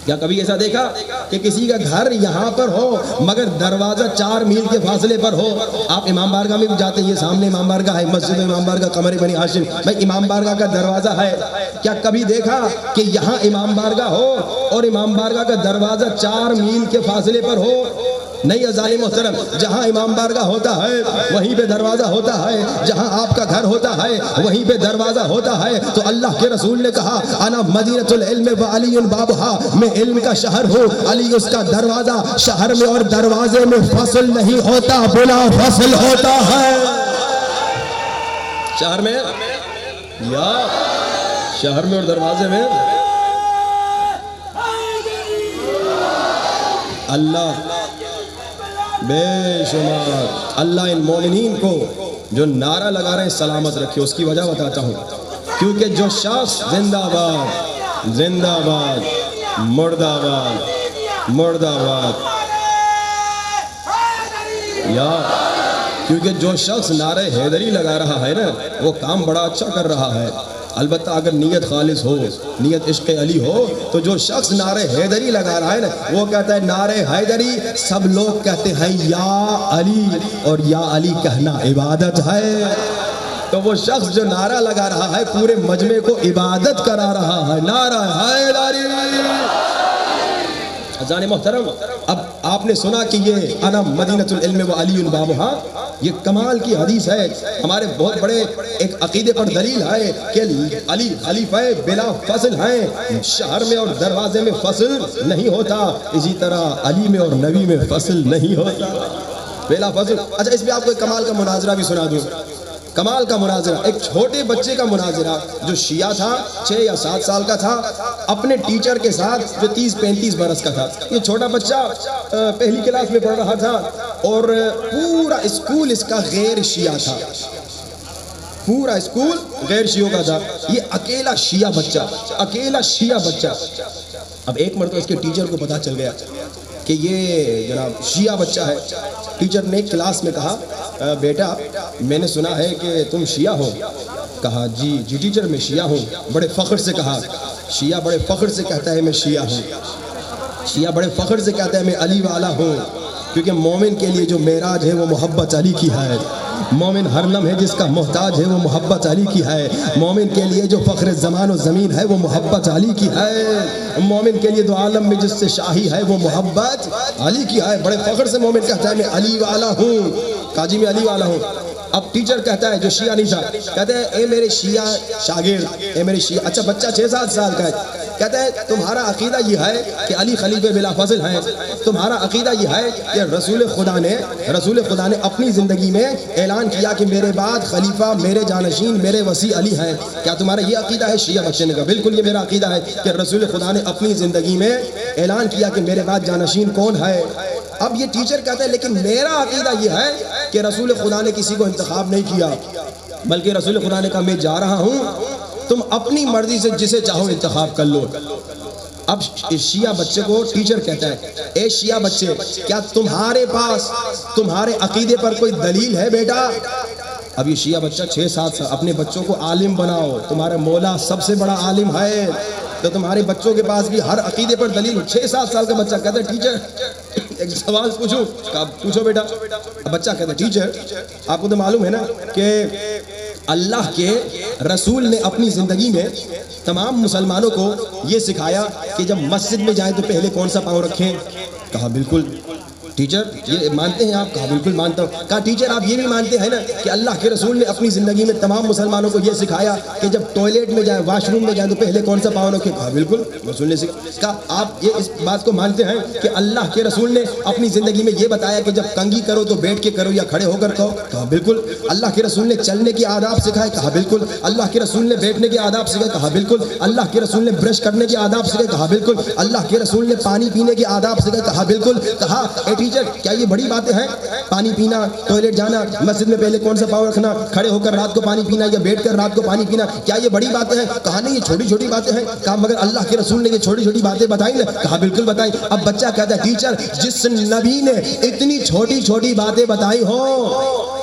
کیا کبھی ایسا دیکھا کہ کسی کا گھر یہاں پر ہو مگر دروازہ 4 میل کے فاصلے پر ہو؟ آپ امام بارگاہ میں بھی جاتے ہیں, یہ سامنے امام بارگاہ ہے, مسجد امام بارگاہ قمر بنی ہاشم, بھائی امام بارگاہ کا دروازہ ہے, کیا کبھی دیکھا کہ یہاں امام بارگاہ ہو اور امام بارگاہ کا دروازہ 4 میل کے فاصلے پر ہو؟ نہیں عزیزائے محترم, جہاں امام بارگاہ ہوتا ہے وہیں پہ دروازہ ہوتا ہے, جہاں آپ کا گھر ہوتا ہے وہیں پہ دروازہ ہوتا ہے. تو اللہ کے رسول نے کہا انا مدینۃ العلم وعلی بابھا, میں علم کا شہر ہوں, علی اس کا دروازہ. شہر میں اور دروازے میں فصل نہیں ہوتا, بلا فصل ہوتا ہے. شہر میں یا شہر میں اور دروازے میں اللہ بے شمار. اللہ ان مومنین کو جو نعرہ لگا رہے ہیں سلامت رکھے. اس کی وجہ بتاتا ہوں, کیونکہ جو شخص زندہ باد زندہ باد مردہ آباد مردہ آباد, یا کیونکہ جو شخص نعرہ حیدری لگا رہا ہے نا وہ کام بڑا اچھا کر رہا ہے. البتہ اگر نیت خالص ہو, نیت عشق علی ہو, تو جو شخص نعرہ حیدری لگا رہا ہے نا وہ کہتا ہے نعرہ حیدری, سب لوگ کہتے ہیں یا علی, اور یا علی کہنا عبادت ہے. تو وہ شخص جو نعرہ لگا رہا ہے پورے مجمع کو عبادت کرا رہا ہے. نعرہ حیدری. اذان محترم, اب آپ نے سنا کہ یہ انا مدینۃ العلم وعلی بابھا, یہ کمال کی حدیث ہے. ہمارے بہت بڑے ایک عقیدے پر دلیل ہے کہ علی خلیفہ بلا فصل ہیں, شہر میں اور دروازے میں فصل نہیں ہوتا, اسی طرح علی میں اور نبی میں فصل نہیں ہوتا, بلا فصل. اچھا اس پہ آپ کو ایک کمال کا مناظرہ بھی سنا دوں. کمال کا مناظرہ, ایک چھوٹے بچے کا مناظرہ جو شیعہ تھا, 6 یا 7 سال کا تھا, اپنے ٹیچر کے ساتھ جو 30-35 برس کا تھا. یہ چھوٹا بچہ پہلی کلاس میں پڑھ رہا تھا اور پورا اسکول اس کا غیر شیعہ تھا, پورا اسکول غیر شیعوں کا تھا. یہ اکیلا شیعہ بچہ, اکیلا شیعہ بچہ. اب ایک مرتبہ اس کے ٹیچر کو پتا چل گیا کہ یہ جناب شیعہ بچہ ہے. ٹیچر نے کلاس میں کہا بیٹا میں نے سنا ہے کہ تم شیعہ ہو. کہا جی ٹیچر میں شیعہ ہوں. بڑے فخر سے کہا, شیعہ بڑے فخر سے کہتا ہے میں شیعہ ہوں, شیعہ بڑے فخر سے کہتا ہے میں علی والا ہوں, کیونکہ مومن کے لیے جو معراج ہے وہ محبت علی کی ہے. مومن ہر لمحے جس کا محتاج ہے وہ محبت علی کی ہے. مومن کے لیے جو فخر زمان و زمین ہے وہ محبت علی کی ہے. مومن کے لیے دو عالم میں جس سے شاہی ہے وہ محبت علی کی ہے. بڑے فخر سے مومن کہتا ہے میں علی والا ہوں, قاضی میں علی والا ہوں. اب ٹیچر کہتا ہے جو شیعہ نہیں تھا, کہتا ہے اے میرے شیعہ شاگرد, اے میرے شیعہ, اچھا بچہ 6-7 سال کا ہے, کہتا ہے تمہارا عقیدہ یہ ہے کہ علی خلیفہ بلا فضل ہیں, تمہارا عقیدہ یہ ہے کہ رسول خدا نے اپنی زندگی میں اعلان کیا کہ میرے بعد خلیفہ میرے جانشین میرے وصی علی ہیں, کیا تمہارا یہ عقیدہ ہے؟ شیعہ بچے نے کہا بالکل یہ میرا عقیدہ ہے کہ رسول خدا نے اپنی زندگی میں اعلان کیا کہ میرے بعد جانشین کون ہے. اب یہ ٹیچر کہتا ہے لیکن میرا عقیدہ یہ ہے کہ رسول خدا نے کسی کو انتخاب نہیں کیا, بلکہ رسول خدا نے کہا میں جا رہا ہوں, تم اپنی مرضی سے جسے چاہو انتخاب کر لو. اب شیعہ بچے کو ٹیچر کہتا ہے اے شیعہ بچے کیا تمہارے پاس تمہارے عقیدے پر کوئی دلیل ہے بیٹا؟ اب یہ شیعہ بچہ 6-7 سال, اپنے بچوں کو عالم بناؤ, تمہارا مولا سب سے بڑا عالم ہے, تو تمہارے بچوں کے پاس بھی ہر عقیدے پر دلیل. 6-7 سال کا بچہ کہتا ہے ٹیچر ایک سوال پوچھوں؟ پوچھو بیٹا. بچہ کہتا ہے ٹیچر آپ کو تو معلوم ہے نا کہ اللہ کے رسول نے اپنی زندگی میں تمام مسلمانوں کو یہ سکھایا کہ جب مسجد میں جائیں تو پہلے کون سا پاؤں رکھیں؟ کہا بالکل. ٹیچر یہ مانتے ہیں آپ؟ کہا بالکل مانتا ہوں۔ کہا ٹیچر آپ یہ بھی مانتے ہیں نا کہ اللہ کے رسول نے اپنی زندگی میں تمام مسلمانوں کو یہ سکھایا کہ جب ٹوائلٹ میں جائیں، واش روم میں جائیں تو پہلے کون سا پاؤں رکھے؟ کہا بالکل رسول نے سکھایا۔ کہا آپ یہ اس بات کو مانتے ہیں کہ اللہ کے رسول نے اپنی زندگی میں یہ بتایا کہ جب کنگھی کرو تو بیٹھ کے کرو یا کھڑے ہو کر کرو؟ کہا بالکل۔ اللہ کے رسول نے چلنے کے آداب سکھائے؟ کہا بالکل۔ اللہ کے رسول نے بیٹھنے کے آداب سکھائے؟ کہا بالکل۔ اللہ کے رسول نے برش کرنے کے آداب سکھائے؟ کہا بالکل۔ اللہ کے رسول نے پانی پینے کے آداب سکھائے؟ کہا بالکل۔ کہا اے ٹیچر کیا یہ بڑی باتیں ہیں؟ پانی پینا، ٹوائلٹ جانا، مسجد میں پہلے کون سا پاؤں رکھنا، کھڑے ہو کر رات کو پانی پینا یا بیٹھ کر رات کو پانی پینا، کیا یہ بڑی باتیں ہیں؟ کہا نہیں، یہ چھوٹی چھوٹی باتیں ہیں۔ کہا مگر اللہ کے رسول نے یہ چھوٹی چھوٹی باتیں بتائیں نا؟ کہا بالکل بتائیں۔ اب بچہ کہتا ہے ٹیچر جس نبی نے اتنی چھوٹی چھوٹی باتیں بتائی ہوں،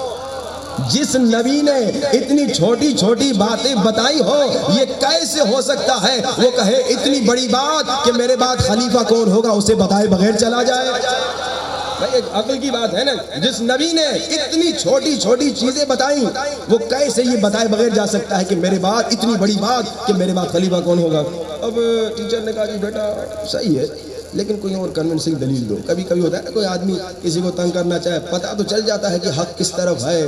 جس نبی نے اتنی چھوٹی چھوٹی باتیں بتائی ہو، یہ کیسے ہو سکتا ہے وہ کہے اتنی بڑی بات کہ میرے بعد خلیفہ کون ہوگا اسے بتائے بغیر چلا جائے؟ بھائی ایک عقل کی بات ہے نا، جس نبی نے اتنی چھوٹی چھوٹی چیزیں بتائیں وہ کیسے یہ بتائے بغیر جا سکتا ہے کہ میرے بعد اتنی بڑی بات کہ میرے بعد خلیفہ کون ہوگا؟ اب ٹیچر نے کہا جی بیٹا صحیح ہے لیکن کوئی اور کنونسنگ دلیل دو۔ کبھی کبھی ہوتا ہے نا کوئی آدمی کسی کو تنگ کرنا چاہے، پتہ تو چل جاتا ہے کہ حق کس طرف ہے۔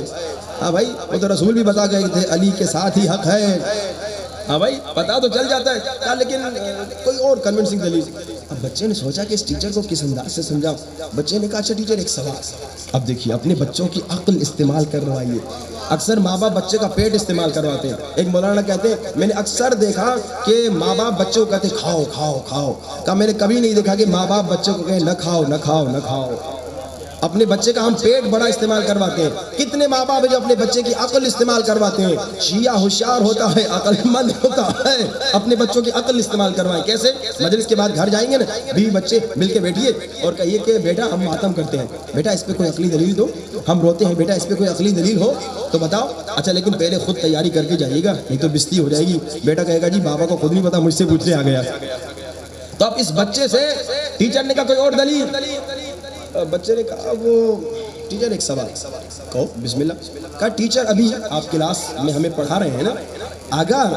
ہاں بھائی وہ تو رسول بھی بتا گئے تھے علی کے ساتھ ہی حق ہے۔ ہاں بھائی پتہ تو چل جاتا ہے لیکن کوئی اور کنونسنگ دلیل۔ اب بچے نے سوچا کہ اس ٹیچر کو کس انداز سے سمجھاؤں۔ بچے نے کہا اچھا ٹیچر ایک سوال۔ اب دیکھیے اپنے بچوں کی عقل استعمال کروائیے۔ اکثر ماں باپ بچے کا پیٹ استعمال کرواتے ہیں۔ ایک مولانا کہتے ہیں میں نے اکثر دیکھا کہ ماں باپ بچوں کو کہتے کھاؤ کھاؤ کھاؤ، کہا میں نے کبھی نہیں دیکھا کہ ماں باپ بچوں کو کہیں نہ کھاؤ نہ کھاؤ نہ کھاؤ۔ اپنے بچے کا ہم پیٹ بڑا استعمال کرواتے ہیں۔ کتنے ماں باپ ہیں جو اپنے بچے کی عقل استعمال کرواتے ہیں؟ شیعہ ہوشیار ہوتا ہے، عقل مند ہوتا ہے، اپنے بچوں کی عقل استعمال کروائیں۔ کیسے؟ مجلس کے بعد گھر جائیں گے نا، بیوی بچے مل کے بیٹھیے اور کہیے کہ بیٹا ہم ماتم کرتے ہیں، بیٹا اس پہ کوئی عقلی دلیل دو۔ ہم روتے ہیں، بیٹا اس پہ کوئی عقلی دلیل ہو تو بتاؤ۔ اچھا لیکن پہلے خود تیاری کر کے جائیے گا نہیں تو بستی ہو جائے گی۔ بیٹا کہے گا جی بابا کو خود نہیں پتا، مجھ سے پوچھنے آ گیا۔ تو اب اس بچے سے ٹیچر نے کہا کوئی اور دلیل؟ بچے نے کہا وہ ٹیچر ایک سوال۔ کہو بسم اللہ۔ کہا ٹیچر ابھی آپ کلاس میں ہمیں پڑھا رہے ہیں نا، اگر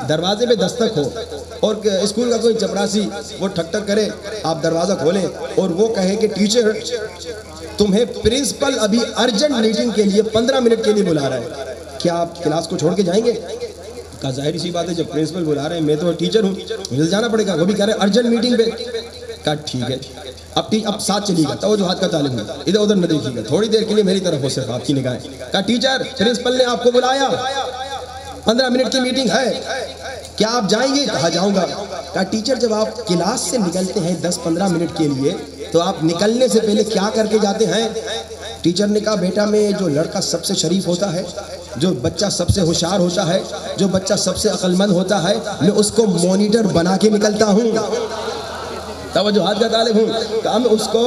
دروازے پہ دستک ہو اور اسکول کا کوئی چپراسی وہ ٹھک ٹھک کرے، آپ دروازہ کھولیں اور وہ کہے کہ ٹیچر تمہیں پرنسپل ابھی ارجنٹ میٹنگ کے لیے 15 منٹ کے لیے بلا رہا ہے، کیا آپ کلاس کو چھوڑ کے جائیں گے؟ کہا ظاہر سی بات ہے جب پرنسپل بلا رہے ہیں میں تو ٹیچر ہوں، مجھے جانا پڑے گا۔ وہ بھی کہہ رہے ہیں ارجنٹ میٹنگ پہ۔ کہا ٹھیک ہے اب ساتھ چلیے گا، توجہات کا طالب ہے، ادھر ادھر نہ دیکھیے گا، تھوڑی دیر کے لیے میری طرف ہو صرف آپ کی نگاہیں۔ کہا ٹیچر پرنسپل نے آپ کو بلایا، 15 منٹ کی میٹنگ ہے، کیا آپ جائیں گے؟ کہا جاؤں گا۔ کہا ٹیچر جب آپ کلاس سے نکلتے ہیں 10-15 منٹ کے لیے تو آپ نکلنے سے پہلے کیا کر کے جاتے ہیں؟ ٹیچر نے کہا بیٹا میں جو لڑکا سب سے شریف ہوتا ہے، جو بچہ سب سے ہوشیار ہوتا ہے، جو بچہ سب سے عقل مند ہوتا ہے، میں اس کو مانیٹر بنا کے نکلتا ہوں۔ توجہات کا طالب ہوں، کہا میں اس کو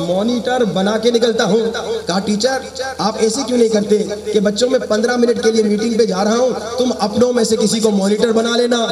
مانیٹر بنا کے نکلتا ہوں۔ کہا ٹیچر آپ ایسے کیوں نہیں کرتے کہ بچوں میں 15 منٹ کے لیے میٹنگ پہ جا رہا ہوں، تم اپنوں میں سے کسی کو مانیٹر بنا لینا۔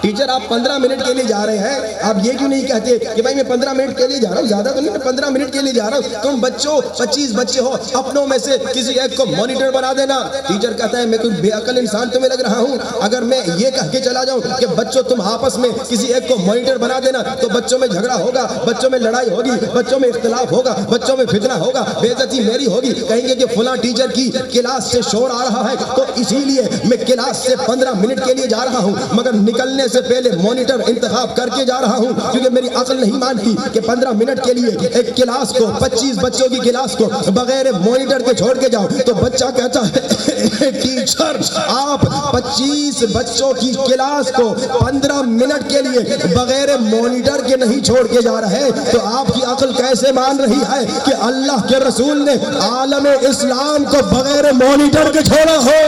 ٹیچر آپ 15 منٹ کے لیے جا رہے ہیں، آپ یہ کیوں نہیں کہتے کہ بھائی میں 15 منٹ کے لیے جا رہا ہوں، زیادہ تو نہیں، میں 15 منٹ کے لیے جا رہا ہوں، تم بچوں 25 بچے ہو، اپنوں میں سے کسی ایک کو مانیٹر بنا دینا۔ ٹیچر کہتا ہے میں کوئی بے عقل انسان تمہیں لگ رہا ہوں؟ اگر میں یہ کہہ کے چلا جاؤں کہ بچوں تم آپس میں کسی ایک کو مانیٹر بنا دینا تو بچوں میں جھگڑا ہوگا، بچوں میں لڑائی ہوگی، بچوں میں اختلاف ہوگا، بچوں میں فتنہ ہوگا، بے عزتی میری ہوگی، کہیں گے کہ فلاں ٹیچر کی کلاس سے شور آ رہا ہے، تو اسی لیے میں کلاس سے 15 منٹ کے لیے جا رہا ہوں، مگر نکلنے سے پہلے مانیٹر انتخاب کر کے جا رہا ہوں، کیونکہ میری عقل نہیں مانتی کہ 15 منٹ کے لیے ایک کلاس کو 25 بچوں کی کلاس کو بغیر مانیٹر کے چھوڑ کے جاؤں۔ تو بچہ کہتا ہے ٹیچر آپ 25 بچوں کی کلاس کو 15 منٹ کے لیے بغیر مانیٹر کے نہیں چھوڑ کے جا رہے، تو آپ کی عقل کیسے مان رہی ہے کہ اللہ کے رسول نے عالم اسلام کو بغیر مانیٹر کے چھوڑا ہو؟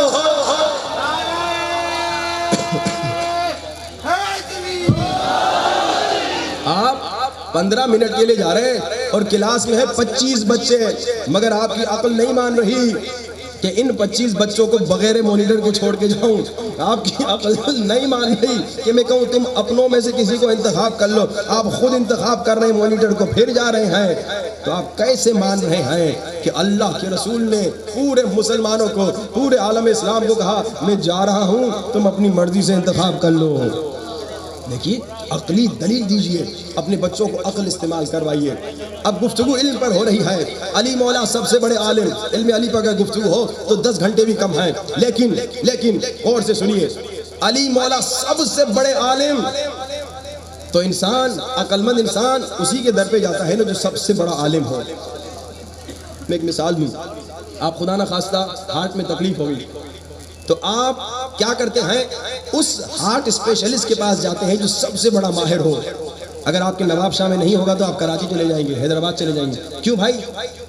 آپ 15 منٹ کے لیے جا رہے ہیں اور کلاس میں ہے 25 بچے، مگر آپ کی عقل نہیں مان رہی کہ ان 25 بچوں کو بغیر مانیٹر کے چھوڑ کے جاؤں۔ آپ کی عقل نہیں مان رہی کہ میں کہوں تم اپنوں میں سے کسی کو انتخاب کر لو، آپ خود انتخاب کر رہے ہیں مانیٹر کو، پھر جا رہے ہیں۔ تو آپ کیسے مان رہے ہیں کہ اللہ کے رسول نے پورے مسلمانوں کو، پورے عالم اسلام کو کہا میں جا رہا ہوں، تم اپنی مرضی سے انتخاب کر لو؟ دیکھیے عقلی دلیل دیجئے، اپنے بچوں کو عقل استعمال کروائیے۔ اب گفتگو علم پر ہو رہی ہے، علی مولا سب سے بڑے عالم، علم علی پر اگر گفتگو ہو تو 10 گھنٹے بھی کم ہیں، لیکن غور سے سنیے، علی مولا سب سے بڑے عالم، تو انسان، عقل مند انسان اسی کے در پہ جاتا ہے نا جو سب سے بڑا عالم ہو۔ میں ایک مثال دوں، آپ خدا نہ خواستہ ہارٹ میں تکلیف ہوگی تو آپ کیا کرتے ہیں، اس ہارٹ اسپیشلسٹ کے پاس جاتے ہیں جو سب سے بڑا ماہر ہو۔ اگر آپ کے نواب شاہ میں نہیں ہوگا تو آپ کراچی چلے جائیں گے، حیدرآباد چلے جائیں گے۔ کیوں بھائی؟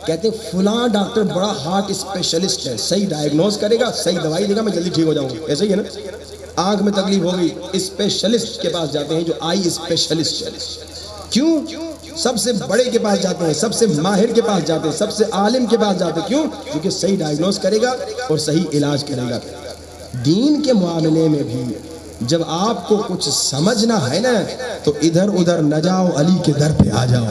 کہتے ہیں فلاں ڈاکٹر بڑا ہارٹ اسپیشلسٹ ہے، صحیح ڈائیگنوز کرے گا، صحیح دوائی دے گا، میں جلدی ٹھیک ہو جاؤں گا۔ ایسے ہی ہے نا، آنکھ میں تکلیف ہو گئی، اسپیشلسٹ کے پاس جاتے ہیں جو آئی اسپیشلسٹ ہے۔ کیوں؟ سب سے بڑے کے پاس جاتے ہیں، سب سے ماہر کے پاس جاتے ہیں، سب سے عالم کے پاس جاتے ہیں۔ کیوں؟ کیونکہ صحیح ڈائیگنوز کرے گا اور صحیح علاج کرے گا۔ دین کے معاملے میں بھی جب آپ کو کچھ سمجھنا ہے نا تو ادھر ادھر نہ جاؤ، علی کے در پہ آ جاؤ،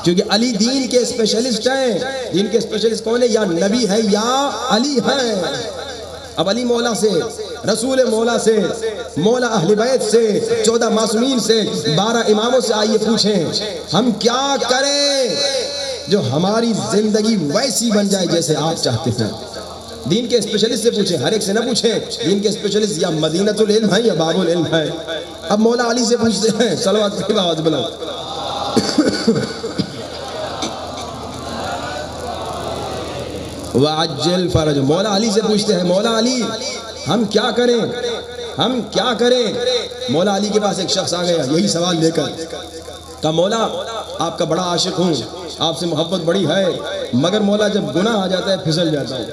کیونکہ علی دین کے اسپیشلسٹ ہیں۔ دین کے اسپیشلسٹ کون ہے؟ یا نبی ہے یا علی ہے۔ اب علی مولا سے، رسول مولا سے، مولا اہل بیت سے، 14 معصومین سے، 12 اماموں سے آئیے پوچھیں ہم کیا کریں جو ہماری زندگی ویسی بن جائے جیسے آپ چاہتے ہیں۔ دین کے اسپیشلسٹ سے پوچھیں، ہر ایک سے نہ پوچھیں۔ دین کے اسپیشلسٹ یا مدینۃ العلم ہے یا باب العلم ہے۔ اب مولا علی سے پوچھتے ہیں، صلوات کی آواز بلند، وعجل فرج، مولا علی سے پوچھتے ہیں مولا علی ہم کیا کریں، ہم کیا کریں۔ مولا علی کے پاس ایک شخص آ گیا یہی سوال لے کر، کہا مولا آپ کا بڑا عاشق ہوں، آپ سے محبت بڑی ہے، مگر مولا جب گناہ آ جاتا ہے پھسل جاتا ہے،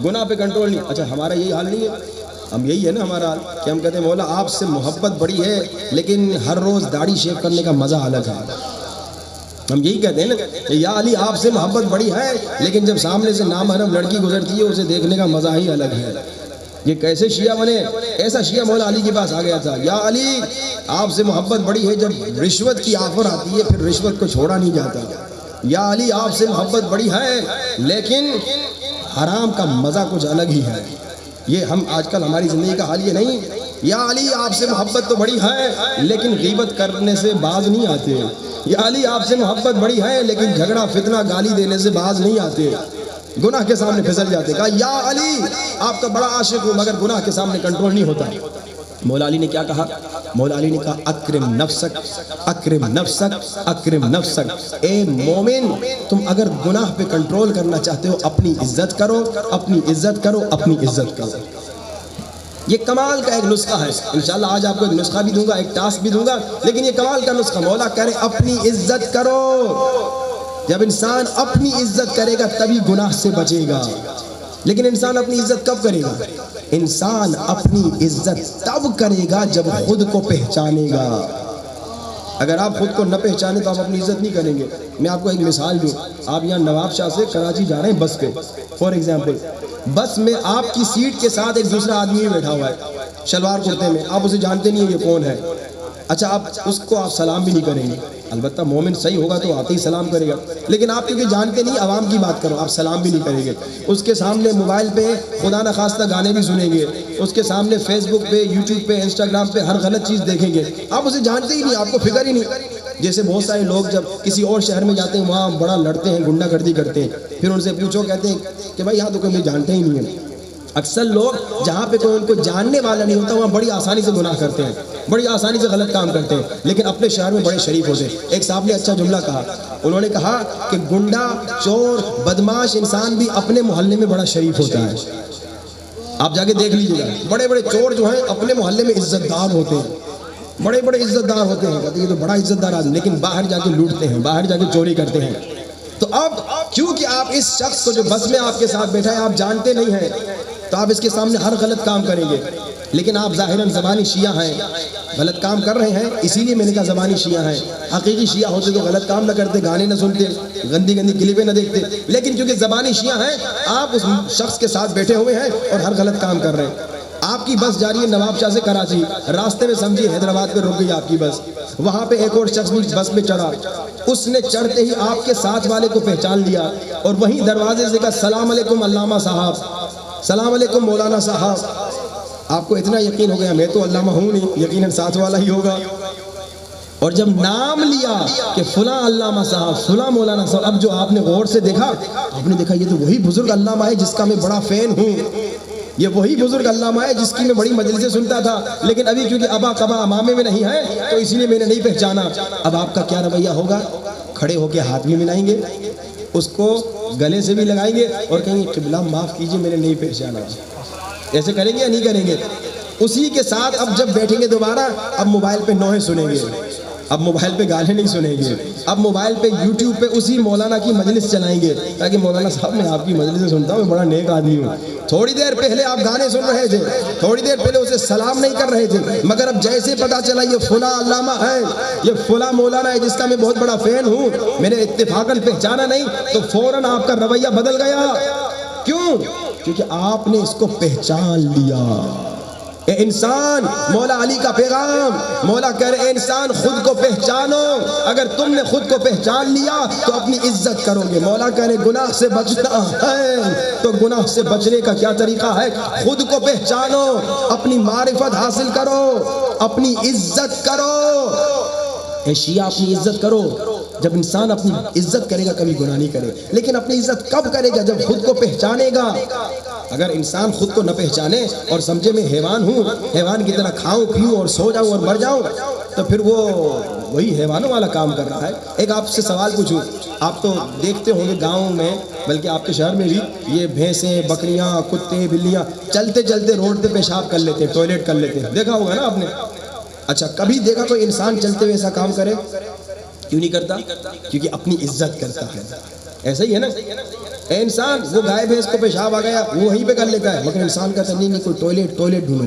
گناہ پہ کنٹرول نہیں۔ اچھا ہمارا یہی حال نہیں ہے، ہم یہی ہے نا ہمارا حال کہ ہم کہتے ہیں مولا آپ سے محبت بڑی ہے لیکن ہر روز داڑھی شیو کرنے کا مزہ الگ ہے۔ ہم یہی کہتے ہیں نا کہ یا علی آپ سے محبت بڑی ہے لیکن جب سامنے سے نامحرم لڑکی گزرتی ہے اسے دیکھنے کا مزہ ہی الگ ہے۔ یہ کیسے شیعہ بنے؟ ایسا شیعہ مولا علی کے پاس آ گیا تھا، یا علی آپ سے محبت بڑی ہے، جب رشوت کی آفر آتی ہے پھر رشوت کو چھوڑا نہیں جاتا۔ یا علی آپ سے محبت بڑی ہے لیکن حرام کا مزہ کچھ الگ ہی ہے۔ یہ ہم آج کل ہماری زندگی کا حال یہ نہیں، یا علی آپ سے محبت تو بڑی ہے لیکن غیبت کرنے سے باز نہیں آتے، یا علی آپ سے محبت بڑی ہے لیکن جھگڑا فتنہ گالی دینے سے باز نہیں آتے، گناہ کے سامنے پھسل جاتے۔ کہا یا علی آپ کا بڑا عاشق ہوں مگر گناہ کے سامنے کنٹرول نہیں ہوتا۔ مولا علی نے کیا کہا؟ مولا علی نے کہا اکرم نفسک، اکرم نفسک، اکرم نفسک۔ اے مومن تم اگر گناہ پہ کنٹرول کرنا چاہتے ہو اپنی عزت کرو، اپنی عزت کرو، اپنی عزت کرو۔ یہ کمال کا ایک نسخہ ہے، انشاءاللہ آج آپ کو ایک نسخہ بھی دوں گا، ایک ٹاسک بھی دوں گا، لیکن یہ کمال کا نسخہ مولا کہہ رہے اپنی عزت کرو۔ جب انسان اپنی عزت کرے گا تبھی گناہ سے بچے گا، لیکن انسان اپنی عزت کب کرے گا؟ انسان اپنی عزت تب کرے گا جب خود کو پہچانے گا۔ اگر آپ خود کو نہ پہچانے تو آپ اپنی عزت نہیں کریں گے۔ میں آپ کو ایک مثال دوں، آپ یہاں نواب شاہ سے کراچی جا رہے ہیں بس پہ، فار ایگزامپل بس میں آپ کی سیٹ کے ساتھ ایک دوسرا آدمی بیٹھا ہوا ہے شلوار کرتے میں، آپ اسے جانتے نہیں ہیں یہ کون ہے۔ اچھا آپ اس کو آپ سلام بھی نہیں کریں گے، البتہ مومن صحیح ہوگا تو آتے ہی سلام کرے گا، لیکن آپ کیونکہ جانتے نہیں، عوام کی بات کرو، آپ سلام بھی نہیں کریں گے۔ اس کے سامنے موبائل پہ خدا نہ خواستہ گانے بھی سنیں گے، اس کے سامنے فیس بک پہ، یوٹیوب پہ، انسٹاگرام پہ ہر غلط چیز دیکھیں گے، آپ اسے جانتے ہی نہیں، آپ کو فکر ہی نہیں۔ جیسے بہت سارے لوگ جب کسی اور شہر میں جاتے ہیں وہاں بڑا لڑتے ہیں، گنڈا گردی کرتے ہیں، پھر ان سے پوچھو کہتے ہیں کہ بھائی یہاں تو کوئی جانتے ہی نہیں ہے۔ اکثر لوگ جہاں پہ کوئی ان کو جاننے والا نہیں ہوتا وہاں بڑی آسانی سے گناہ کرتے ہیں، بڑی آسانی سے غلط کام کرتے ہیں، لیکن اپنے شہر میں بڑے شریف ہوتے ہیں۔ ایک صاحب نے اچھا جملہ کہا، انہوں نے کہا کہ گنڈا، چور، بدماش انسان بھی اپنے محلے میں بڑا شریف ہوتا ہے۔ آپ جا کے دیکھ لیجیے گا، بڑے بڑے چور جو ہیں اپنے محلے میں عزت دار ہوتے ہیں، بڑے بڑے عزت دار ہوتے ہیں، کہتے ہیں یہ تو بڑا عزت دار آدمی، لیکن باہر جا کے لوٹتے ہیں، باہر جا کے چوری کرتے ہیں۔ تو اب کیونکہ آپ اس شخص کو جو بس میں آپ کے ساتھ بیٹھا ہے آپ جانتے نہیں ہیں تو آپ اس کے سامنے ہر غلط کام کریں گے، لیکن آپ ظاہراً زبانی شیعہ ہیں، غلط کام کر رہے ہیں، اسی لیے میں نے کہا زبانی شیعہ ہیں۔ حقیقی شیعہ ہوتے تو غلط کام نہ کرتے، گانے نہ سنتے، گندی گندی کلپیں نہ دیکھتے، لیکن کیونکہ زبانی شیعہ ہیں آپ اس شخص کے ساتھ بیٹھے ہوئے ہیں اور ہر غلط کام کر رہے ہیں۔ آپ کی بس جا رہی ہے نواب شاہ سے کراچی، راستے میں سمجھیے حیدرآباد پہ رک گئی آپ کی بس، وہاں پہ ایک اور شخص بھی بس میں چڑھا، اس نے چڑھتے ہی آپ کے ساتھ والے کو پہچان لیا اور وہیں دروازے سے کہا السلام علیکم علامہ صاحب، السلام علیکم مولانا صاحب۔ آپ کو اتنا یقین ہو گیا میں تو علامہ ہوں نہیں، یقیناً ساتھ والا ہی ہوگا، اور جب نام لیا کہ فلاں علامہ صاحب، فلاں مولانا صاحب، اب جو آپ نے غور سے دیکھا، آپ نے دیکھا یہ تو وہی بزرگ علامہ ہے جس کا میں بڑا فین ہوں، یہ وہی بزرگ علامہ ہے جس کی میں بڑی مجلسیں سنتا تھا، لیکن ابھی کیونکہ ابا قبا امامے میں نہیں ہے تو اسی لیے میں نے نہیں پہچانا۔ اب آپ کا کیا رویہ ہوگا؟ کھڑے ہو کے ہاتھ بھی ملائیں گے، اس کو گلے سے بھی لگائیں گے اور کہیں گے قبلہ معاف کیجئے میں نے نہیں پہچانا۔ ایسے کریں گے یا نہیں کریں گے؟ اسی کے ساتھ اب جب بیٹھیں گے دوبارہ، اب موبائل پہ نوحے سنیں گے، اب موبائل پہ گانے نہیں سنیں گے، اب موبائل پہ یوٹیوب پہ اسی مولانا کی مجلس چلائیں گے تاکہ مولانا صاحب میں آپ کی مجلس سنتا ہوں، میں بڑا نیک آدمی ہوں۔ تھوڑی دیر پہلے آپ گانے سن رہے تھے، تھوڑی دیر پہلے اسے سلام نہیں کر رہے تھے، مگر اب جیسے پتا چلا یہ فلاں علامہ ہے، یہ فلاں مولانا ہے جس کا میں بہت بڑا فین ہوں، میں نے اتفاقاً پہچانا نہیں، تو فوراً آپ کا رویہ بدل گیا۔ کیوں؟ کیونکہ آپ نے اس کو پہچان لیا۔ اے انسان، مولا علی کا پیغام، مولا کہہ رہے اے انسان خود کو پہچانو، اگر تم نے خود کو پہچان لیا تو اپنی عزت کرو گے۔ مولا کہہ رہے گناہ سے بچنا ہے تو گناہ سے بچنے کا کیا طریقہ ہے؟ خود کو پہچانو، اپنی معرفت حاصل کرو، اپنی عزت کرو۔ اے شیعہ اپنی عزت کرو۔ جب انسان اپنی عزت کرے گا کبھی گناہ نہیں کرے، لیکن اپنی عزت کب کرے گا؟ جب خود کو پہچانے گا۔ اگر انسان خود کو نہ پہچانے اور سمجھے میں حیوان ہوں، حیوان کی طرح کھاؤں پیوں اور سو جاؤں اور مر جاؤں، تو پھر وہ وہی حیوانوں والا کام کر رہا ہے۔ ایک آپ سے سوال پوچھوں، آپ تو دیکھتے ہوں گے گاؤں میں، بلکہ آپ کے شہر میں بھی، یہ بھینسیں، بکریاں، کتے، بلیاں چلتے چلتے روڈ پہ پیشاب کر لیتے ہیں، ٹوائلٹ کر لیتے ہیں، دیکھا ہوگا نا آپ نے؟ اچھا کبھی دیکھا کوئی انسان چلتے ہوئے ایسا کام کرے؟ کیوں نہیں کرتا؟ کیونکہ اپنی عزت کرتا ہے۔ ایسا ہی ہے نا؟ اے انسان، وہ گائے بھینس کو پیشاب آ گیا وہ وہیں پہ کر لیتا ہے، مگر انسان کہتا ہے نہیں کوئی ٹوائلٹ ڈھونڈو،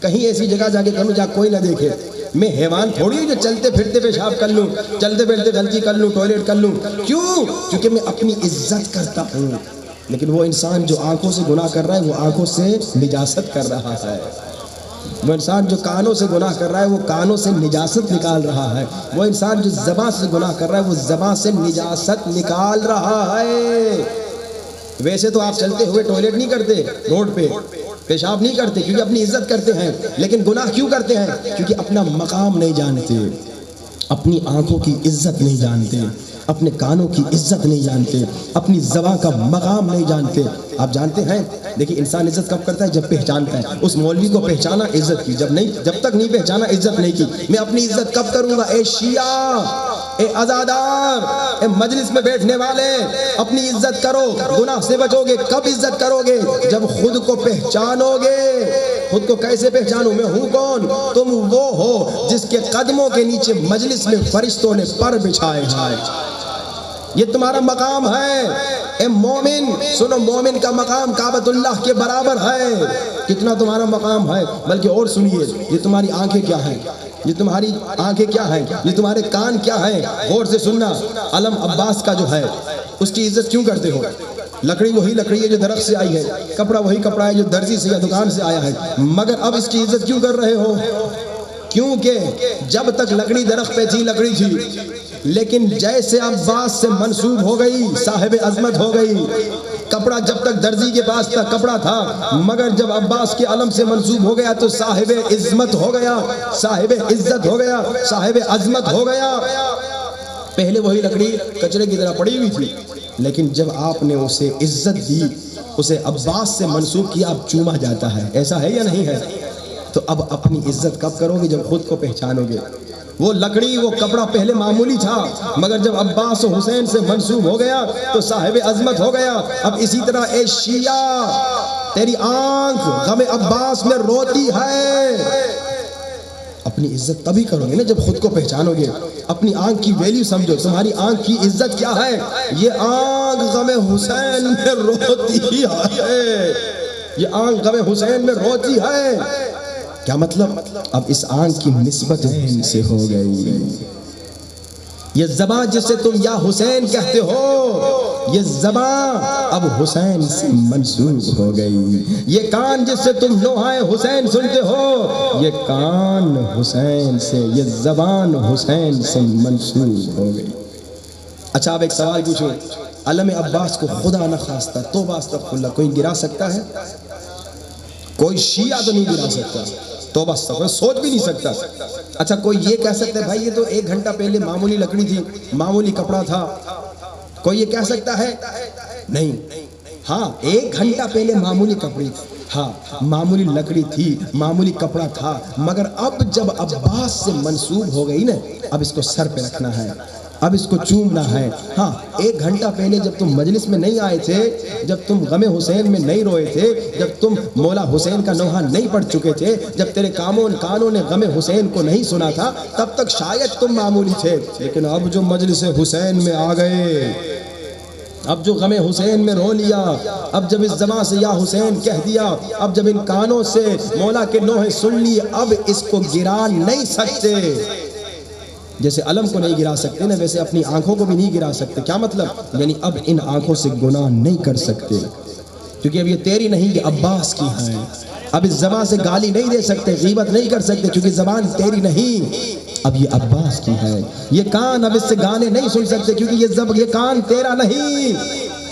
کہیں ایسی جگہ جا کے کروں جہاں کوئی نہ دیکھے۔ میں حیوان تھوڑی ہوں جو چلتے پھرتے پیشاب کر لوں، چلتے پھرتے غلطی کر لوں، ٹوائلٹ کر لوں۔ کیوں؟ کیونکہ میں اپنی عزت کرتا ہوں۔ لیکن وہ انسان جو آنکھوں سے گناہ کر رہا ہے وہ آنکھوں سے نجاست کر رہا ہے، وہ انسان جو کانوں سے گناہ کر رہا ہے وہ کانوں سے نجاست نکال رہا ہے، وہ انسان جو زبان سے گناہ کر رہا ہے وہ زبان سے نجاست نکال رہا ہے۔ ویسے تو آپ چلتے ہوئے ٹوائلٹ نہیں کرتے، روڈ پہ پیشاب نہیں کرتے کیونکہ اپنی عزت کرتے ہیں، لیکن گناہ کیوں کرتے ہیں؟ کیونکہ اپنا مقام نہیں جانتے، اپنی آنکھوں کی عزت نہیں جانتے، اپنے کانوں کی عزت نہیں جانتے، اپنی زبان کا مقام نہیں جانتے۔ آپ جانتے ہیں دیکھیں انسان عزت کب کرتا ہے؟ جب پہچانتا ہے۔ اس مولوی کو پہچانا عزت کی، جب تک نہیں پہچانا عزت نہیں کی۔ میں اپنی عزت کب کروں گا؟ اے شیعہ، اے عزادار، اے مجلس میں بیٹھنے والے، اپنی عزت کرو۔ گناہ سے بچو گے کب عزت کرو گے؟ جب خود کو پہچانو گے۔ خود کو کیسے پہچانوں؟ میں ہوں کون؟ تم وہ ہو جس کے قدموں کے نیچے مجلس میں فرشتوں نے پر بچھائے ہیں، یہ تمہارا مقام ہے۔ اے مومن سنو، مومن کا مقام کعبۃ اللہ کے برابر ہے۔ کتنا تمہارا مقام ہے؟ بلکہ اور سنیے، یہ تمہاری آنکھیں کیا ہیں؟ یہ تمہاری آنکھیں کیا ہیں؟ یہ تمہارے کان کیا ہیں؟ غور سے سننا۔ علم عباس کا جو ہے اس کی عزت کیوں کرتے ہو؟ لکڑی وہی لکڑی ہے جو درخت سے آئی ہے، کپڑا وہی کپڑا ہے جو درزی سے یا دکان سے آیا ہے، مگر اب اس کی عزت کیوں کر رہے ہو؟ کیونکہ جب تک لکڑی درخت پہ تھی لکڑی تھی، لیکن جیسے عباس سے منسوب ہو گئی صاحب عظمت ہو گئی۔ کپڑا جب تک درزی کے پاس تھا کپڑا تھا، مگر جب عباس کے علم سے منسوب ہو گیا تو صاحب عظمت ہو گیا، صاحب عزت ہو گیا، صاحب عظمت ہو گیا۔ پہلے وہی لکڑی کچرے کی طرح پڑی ہوئی تھی، لیکن جب آپ نے اسے عزت دی، اسے عباس سے منسوب کیا، اب چوما جاتا ہے۔ ایسا ہے یا نہیں ہے؟ تو اب اپنی عزت کب کرو گے؟ جب خود کو پہچانو گے۔ وہ لکڑی وہ کپڑا پہلے معمولی تھا، مگر جب عباس و حسین سے منسوب ہو گیا تو صاحب عظمت ہو گیا۔ اب اسی طرح اے شیعہ، تیری آنکھ غم عباس میں روتی ہے۔ اپنی عزت تبھی کرو گے نا جب خود کو پہچانو گے، اپنی آنکھ کی ویلیو سمجھو۔ تمہاری آنکھ کی عزت کیا ہے؟ یہ آنکھ غم حسین میں روتی ہے، یہ آنکھ غم حسین میں روتی ہے۔ کیا مطلب؟ اب اس آنکھ کی نسبت عین سے ہو گئی۔ یہ زبان جس سے تم یا حسین کہتے ہو، یہ زبان اب حسین سے منسوب ہو گئی۔ یہ کان جس سے تم نوحہ حسین سنتے ہو، یہ کان حسین سے، یہ زبان حسین سے منسوب ہو گئی۔ اچھا اب ایک سوال پوچھو، علم عباس کو خدا نخواستہ توبہ استغفر اللہ کوئی گرا سکتا ہے؟ کوئی شیعہ تو نہیں گرا سکتا، توبہ کوئی سوچ بھی نہیں سکتا۔ اچھا کوئی یہ کہہ سکتا ہے بھائی یہ تو 1 گھنٹہ پہلے معمولی لکڑی تھی، معمولی کپڑا تھا، کوئی یہ کہہ سکتا ہے؟ نہیں۔ ہاں 1 گھنٹہ پہلے معمولی کپڑی تھی، ہاں معمولی لکڑی تھی، معمولی کپڑا تھا، مگر اب جب عباس سے منسوب ہو گئی نا، اب اس کو سر پہ رکھنا ہے، اب اس کو چومنا ہے۔ ہاں 1 گھنٹہ پہلے جب تم مجلس میں نہیں آئے تھے، جب تم غم حسین میں نہیں روئے تھے، جب تم مولا حسین کا نوحہ نہیں پڑھ چکے تھے، جب تیرے کانوں نے غم حسین کو نہیں سنا تھا، تب تک شاید تم معمولی تھے، لیکن اب جو مجلس حسین میں آ گئے، اب جو غم حسین میں رو لیا، اب جب اس زبان سے یا حسین کہہ دیا، اب جب ان کانوں سے مولا کے نوحے سن لی، اب اس کو گرا نہیں سکتے۔ جیسے علم کو نہیں گرا سکتے نا، ویسے اپنی آنکھوں کو بھی نہیں گرا سکتے۔ کیا مطلب؟ یعنی اب ان آنکھوں سے گناہ نہیں کر سکتے، کیونکہ اب یہ تیری نہیں، یہ عباس کی ہے۔ اب اس زبان سے گالی نہیں دے سکتے، غیبت نہیں کر سکتے، کیونکہ زبان تیری نہیں، اب یہ عباس کی ہے۔ یہ کان اب اس سے گانے نہیں سن سکتے، کیونکہ یہ کان تیرا نہیں،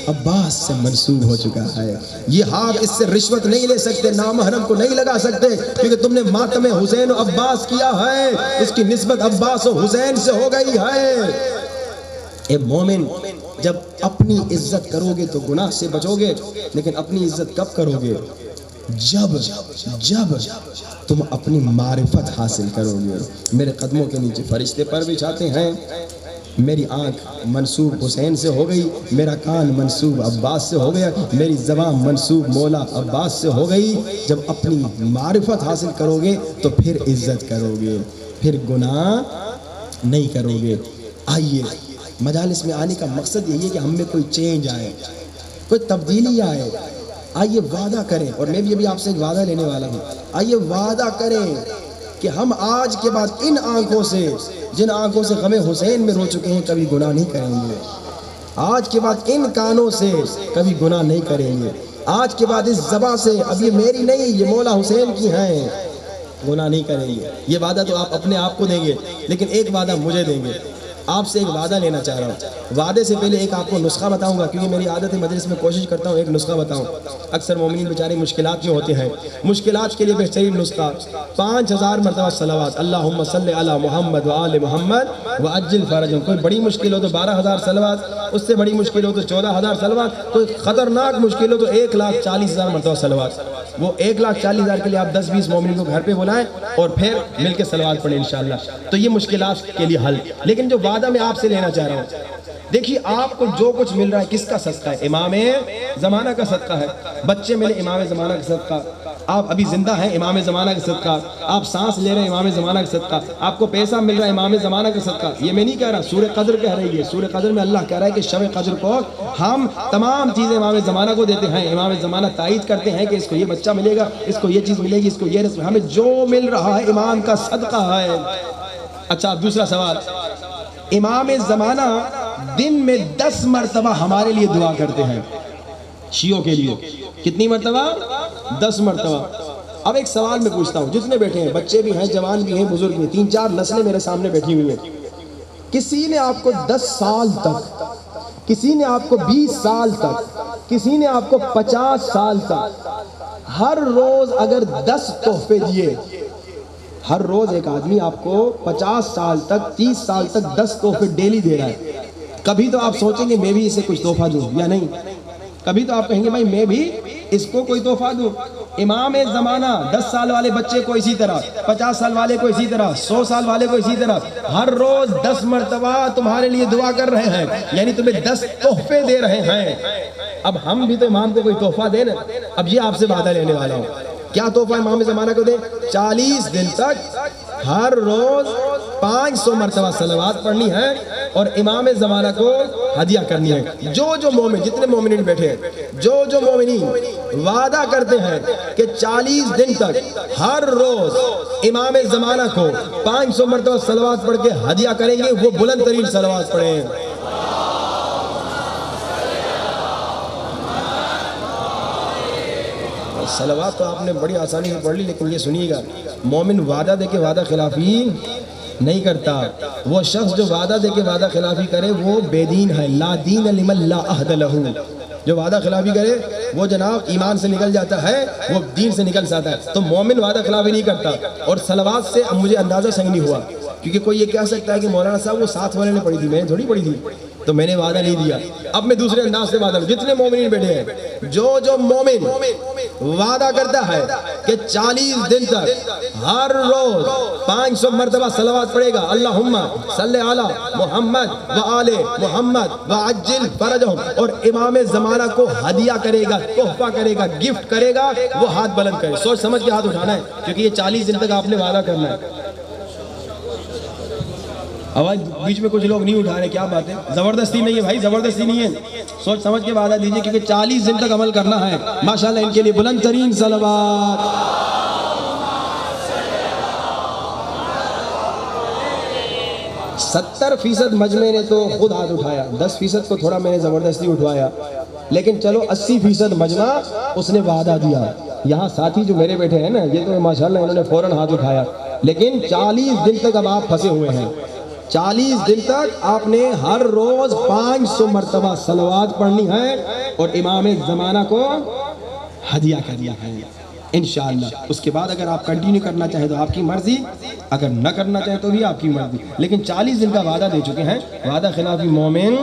عباس سے منسوب ہو چکا ہے۔ یہ ہاتھ اس سے رشوت نہیں لے سکتے، نامحرم کو نہیں لگا سکتے، کیونکہ تم نے ماتم حسین و عباس کیا ہے، اس کی نسبت عباس و حسین سے ہو گئی ہے۔ اے مومن، جب اپنی عزت کرو گے تو گناہ سے بچو گے، لیکن اپنی عزت کب کرو گے؟ جب تم اپنی معرفت حاصل کرو گے۔ میرے قدموں کے نیچے فرشتے پر بچھاتے ہیں، میری آنکھ منسوب حسین سے ہو گئی، میرا کان منسوب عباس سے ہو گیا، میری زبان منسوب مولا عباس سے ہو گئی۔ جب اپنی معرفت حاصل کرو گے تو پھر عزت کرو گے، پھر گناہ نہیں کرو گے۔ آئیے مجالس میں آنے کا مقصد یہی ہے کہ ہم میں کوئی چینج آئے، کوئی تبدیلی آئے۔ آئیے وعدہ کریں، اور میں بھی ابھی آپ سے ایک وعدہ لینے والا ہوں، آئیے وعدہ کریں کہ ہم آج کے بعد ان آنکھوں سے، جن آنکھوں سے غم حسین میں رو چکے ہیں، کبھی گناہ نہیں کریں گے۔ آج کے بعد ان کانوں سے کبھی گناہ نہیں کریں گے۔ آج کے بعد اس زبان سے، اب یہ میری نہیں، یہ مولا حسین کی ہیں، گناہ نہیں کریں گے۔ یہ وعدہ تو آپ اپنے آپ کو دیں گے، لیکن ایک وعدہ مجھے دیں گے۔ آپ سے ایک وعدہ لینا چاہ رہا ہوں۔ وعدے سے پہلے ایک آپ کو نسخہ بتاؤں گا، کیونکہ میری عادت ہے مجلس میں کوشش کرتا ہوں ایک نسخہ بتاؤں۔ اکثر مومنین بیچارے مشکلات میں ہوتے ہیں، مشکلات کے لیے بہترین نسخہ 5000 مرتبہ صلوات، اللہم صلی علی محمد و آل محمد وعجل فرجہم۔ کوئی بڑی مشکل ہو تو 12000 صلوات، اس سے بڑی مشکل ہو تو 14000 صلوات، کوئی خطرناک مشکل ہو تو 1,40,000 مرتبہ صلوات۔ وہ 1,40,000 کے لیے آپ 10-20 مومنین کو گھر پہ بلائیں اور پھر مل کے صلوات پڑھیں انشاءاللہ۔ تو یہ مشکلات کے لیے حل۔ لیکن جو وعدہ میں آپ سے لینا چاہ رہا ہوں، دیکھیے آپ کو جو کچھ مل رہا ہے کس کا صدقہ ہے؟ امام زمانہ کا صدقہ ہے۔ بچے ملے امام زمانہ کا صدقہ، آپ ابھی زندہ ہیں امام زمانہ کا صدقہ، آپ سانس لے رہے ہیں امام زمانہ کا صدقہ، آپ کو پیسہ مل رہا ہے امام زمانہ کا صدقہ۔ یہ میں نہیں کہہ رہا، سورہ قدر کہہ رہی ہے، سورہ قدر میں اللہ کہہ رہا ہے کہ شب قدر کو ہم تمام چیزیں امام زمانہ کو دیتے ہیں۔ امام زمانہ تائید کرتے ہیں کہ اس کو یہ بچہ ملے گا، اس کو یہ چیز ملے گی، اس کو یہ رزق، ہمیں جو مل رہا ہے امام کا صدقہ ہے۔ اچھا دوسرا سوال، امام زمانہ دن میں 10 مرتبہ ہمارے لیے دعا کرتے ہیں، شیعوں کے لیے کتنی مرتبہ؟ 10 مرتبہ۔ اب ایک سوال میں پوچھتا ہوں، جتنے بیٹھے ہیں، بچے بھی ہیں، جوان بھی ہیں، بزرگ بھی ہیں، 3-4 نسلیں میرے سامنے بیٹھی ہوئی ہیں، کسی نے آپ کو 10 سال تک، کسی نے آپ کو 20 سال تک، کسی نے آپ کو 50 سال تک، ہر روز اگر 10 تحفے دیے، ہر روز ایک آدمی آپ کو 50 سال تک، 30 سال تک 10 تحفے ڈیلی دے رہا ہے، کبھی تو آپ سوچیں گے میں بھی اسے کچھ تحفہ دوں یا نہیں؟ کبھی تو آپ کہیں گے بھائی میں بھی اس کو کوئی تحفہ دوں۔ امام زمانہ 10 سال والے بچے کو اسی طرح، 50 سال والے کو اسی طرح، 100 سال والے کو اسی طرح، ہر روز 10 مرتبہ تمہارے لیے دعا کر رہے ہیں، یعنی تمہیں 10 تحفے دے رہے ہیں۔ اب ہم بھی تو امام کو کوئی تحفہ دیں نا۔ اب یہ آپ سے وعدہ لینے والا ہوں، کیا تحفہ امام زمانہ کو دیں؟ 40 دن تک ہر روز 500 مرتبہ صلوات پڑھنی ہے اور امام زمانہ کو ہدیہ کرنی ہے۔ جو مومن، جتنے مومنین بیٹھے ہیں، جو مومنین وعدہ کرتے ہیں کہ 40 دن تک ہر روز امام زمانہ کو 500 مرتبہ صلوات پڑھ کے ہدیہ کریں گے، وہ بلند ترین صلوات پڑھیں۔ صلوات تو آپ نے بڑی آسانی سے پڑھ لی، لیکن یہ سنیے گا، مومن وعدہ دے کے وعدہ خلافی نہیں کرتا۔ وہ شخص جو وعدہ دے کے وعدہ خلافی کرے وہ بے دین ہے، لا دین لمن لا عہد لہ۔ جو وعدہ خلافی کرے وہ جناب ایمان سے نکل جاتا ہے، وہ دین سے نکل جاتا ہے. تو مومن وعدہ خلافی نہیں کرتا. اور صلوات سے اب مجھے اندازہ صحیح نہیں ہوا، کیونکہ کوئی یہ کہہ سکتا ہے کہ مولانا صاحب وہ ساتھ والے نے پڑھی تھی، میں نے تھوڑی پڑھی تھی، تو میں نے وعدہ نہیں دیا. اب میں دوسرے انداز سے وعدہ، جتنے مومنین بیٹھے ہیں، جو مومن وعدہ کرتا ہے کہ 40 دن تک ہر روز 500 مرتبہ صلوات پڑھے گا، اللہم صلی علی محمد و آل محمد وعجل فرجہم، اور امام زمانہ کو ہدیہ کرے گا، تحفہ کرے گا، گفٹ کرے گا، وہ ہاتھ بلند کرے. سوچ سمجھ کے ہاتھ اٹھانا ہے، کیونکہ یہ 40 دن تک آپ نے وعدہ کرنا ہے. آواز بیچ میں کچھ لوگ نہیں اٹھا رہے، کیا بات ہے؟ زبردستی نہیں ہے بھائی، زبردستی نہیں ہے. سوچ سمجھ کے وعدہ دیجئے، کیونکہ 40 دن تک عمل کرنا ہے. ماشاءاللہ ان کے لیے بلند ترین صلوات. 70% مجمع نے تو خود ہاتھ اٹھایا، 10% کو تھوڑا میں نے زبردستی اٹھوایا، لیکن چلو 80% مجمع اس نے وعدہ دیا. یہاں ساتھی جو میرے بیٹھے ہیں نا، یہ تو ماشاءاللہ انہوں نے فوراً ہاتھ اٹھایا. لیکن 40 دن تک اب آپ پھنسے ہوئے ہیں. 40 دن تک آپ نے ہر روز 500 مرتبہ صلوات پڑھنی ہے اور امام زمانہ کو ہدیہ کرنا ہے انشاءاللہ. اس کے بعد اگر آپ کنٹینیو کرنا چاہیں تو آپ کی مرضی، اگر نہ کرنا چاہیں تو بھی آپ کی مرضی. لیکن 40 دن کا وعدہ دے چکے ہیں، وعدہ خلافی مومن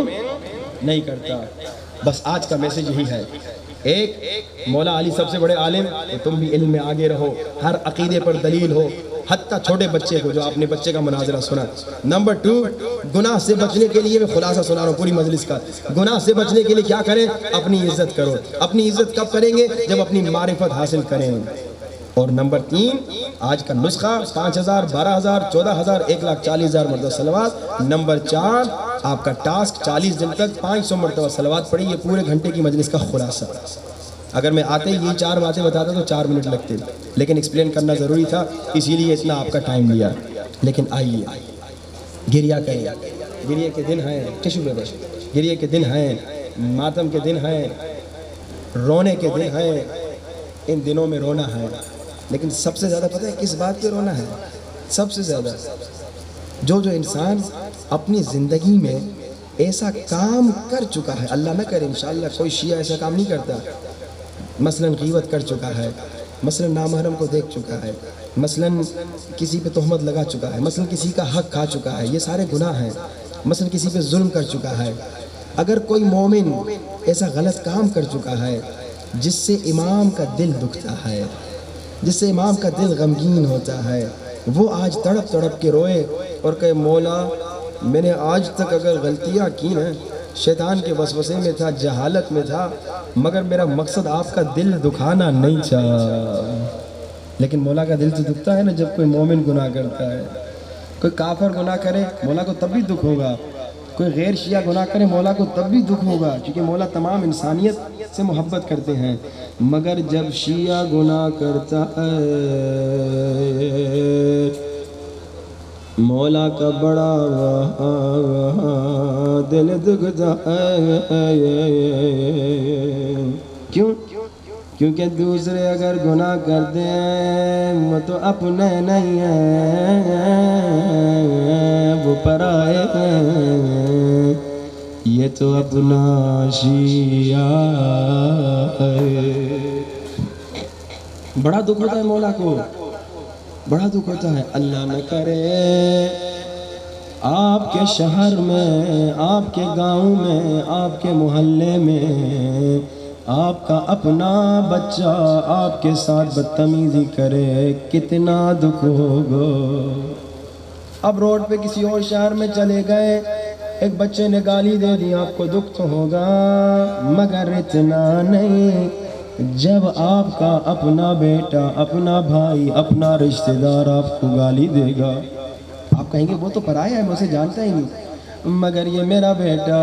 نہیں کرتا. بس آج کا میسج یہی ہے. ایک مولا علی سب سے بڑے عالم، تو تم بھی علم میں آگے رہو، ہر عقیدے پر دلیل ہو، حتیٰ چھوٹے بچے کو، جو آپ نے بچے کا مناظرہ سنا. نمبر 2، گناہ سے بچنے کے لیے میں خلاصہ سنا رہا ہوں پوری مجلس کا. گناہ سے بچنے کے لیے کیا کریں؟ اپنی عزت کرو. اپنی عزت کب کریں گے؟ جب اپنی معرفت حاصل کریں. اور نمبر 3، آج کا نسخہ 5000 12000 14000 1,40,000 مرتبہ صلوات. نمبر 4، آپ کا ٹاسک 40 دن تک 500 مرتبہ صلوات پڑھی. یہ پورے گھنٹے کی مجلس کا خلاصہ. اگر میں آتے ہی یہ 4 باتیں بتاتا تو 4 منٹ لگتے، لیکن ایکسپلین کرنا ضروری تھا، اسی لیے اتنا آپ کا ٹائم لیا. لیکن آئیے گریہ کریں. گریہ کے دن ہیں، ٹشو میں بس، گریہ کے دن ہیں، ماتم کے دن ہیں، رونے کے دن ہیں. ان دنوں میں رونا ہے، لیکن سب سے زیادہ پتہ ہے کس بات پہ رونا ہے؟ سب سے زیادہ جو انسان اپنی زندگی میں ایسا کام کر چکا ہے، اللہ نہ کرے انشاءاللہ کوئی شیعہ ایسا کام نہیں کرتا، مثلا غیبت کر چکا ہے، مثلا نامحرم کو دیکھ چکا ہے، مثلا کسی پہ تہمت لگا چکا ہے، مثلا کسی کا حق کھا چکا ہے، یہ سارے گناہ ہیں. مثلا کسی پہ ظلم کر چکا ہے. اگر کوئی مومن ایسا غلط کام کر چکا ہے جس سے امام کا دل دکھتا ہے، جس سے امام کا دل غمگین ہوتا ہے، وہ آج تڑپ تڑپ کے روئے اور کہے مولا میں نے آج تک اگر غلطیاں کی ہیں، شیطان کے وسوسے میں تھا، جہالت میں تھا، مگر میرا مقصد آپ کا دل دکھانا نہیں چاہا. لیکن مولا کا دل تو دکھتا ہے نا جب کوئی مومن گناہ کرتا ہے. کوئی کافر گناہ کرے مولا کو تب بھی دکھ ہوگا، کوئی غیر شیعہ گناہ کرے مولا کو تب بھی دکھ ہوگا، کیونکہ مولا تمام انسانیت سے محبت کرتے ہیں. مگر جب شیعہ گناہ کرتا ہے مولا کا بڑا دل دکھتا ہے. کیوں؟ کیونکہ دوسرے اگر گناہ کرتے ہیں وہ تو اپنے نہیں ہیں، وہ پرائے ہیں، یہ تو اپنا شیعہ ہے. بڑا دکھ ہوتا ہے مولا کو، بڑا دکھ ہوتا ہے. اللہ نہ کرے آپ کے شہر میں، آپ کے گاؤں میں، آپ کے محلے میں آپ کا اپنا بچہ آپ کے ساتھ بدتمیزی کرے، کتنا دکھ ہوگا. اب روڈ پہ کسی اور شہر میں چلے گئے، ایک بچے نے گالی دے دی، آپ کو دکھ تو ہوگا، مگر اتنا نہیں جب آپ کا اپنا بیٹا، اپنا بھائی، اپنا رشتہ دار آپ کو گالی دے گا. آپ کہیں گے وہ تو پرایا ہے، میں اسے جانتا ہی نہیں، مگر یہ میرا بیٹا،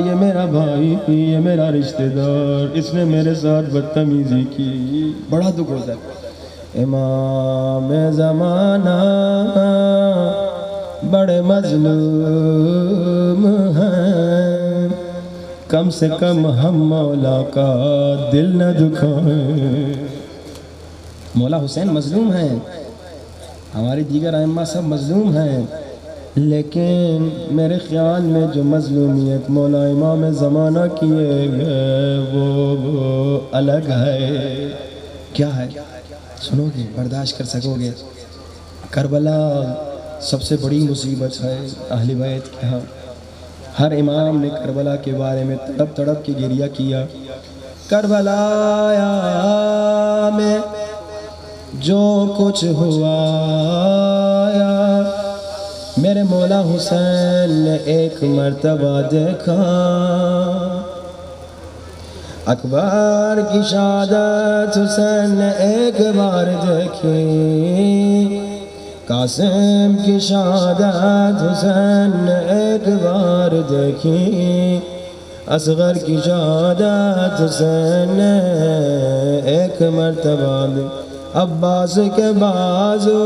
یہ میرا بھائی، یہ میرا رشتہ دار، اس نے میرے ساتھ بدتمیزی کی. بڑا دکھ ہوتا ہے. امام زمانہ بڑے مظلوم ہیں، کم سے کم ہم مولا کا دل نہ دکھائیں. مولا حسین مظلوم ہیں، ہماری دیگر ائمہ سب مظلوم ہیں، لیکن میرے خیال میں جو مظلومیت مولا امام زمانہ کیے گئے وہ الگ ہے. کیا ہے؟ سنو گے؟ برداشت کر سکو گے؟ کربلا سب سے بڑی مصیبت ہے اہل بیت کے ہاں. ہر امام نے کربلا کے بارے میں تڑپ تڑپ کے گریہ کیا. کربلا میں جو کچھ ہوا میرے مولا حسین نے ایک مرتبہ دیکھا. اکبر کی شہادت حسین نے ایک بار دیکھی. قاسم کی شہادت حسین نے ایک بار دیکھی. اصغر کی شہادت حسین نے ایک مرتبہ دی. عباس کے بازو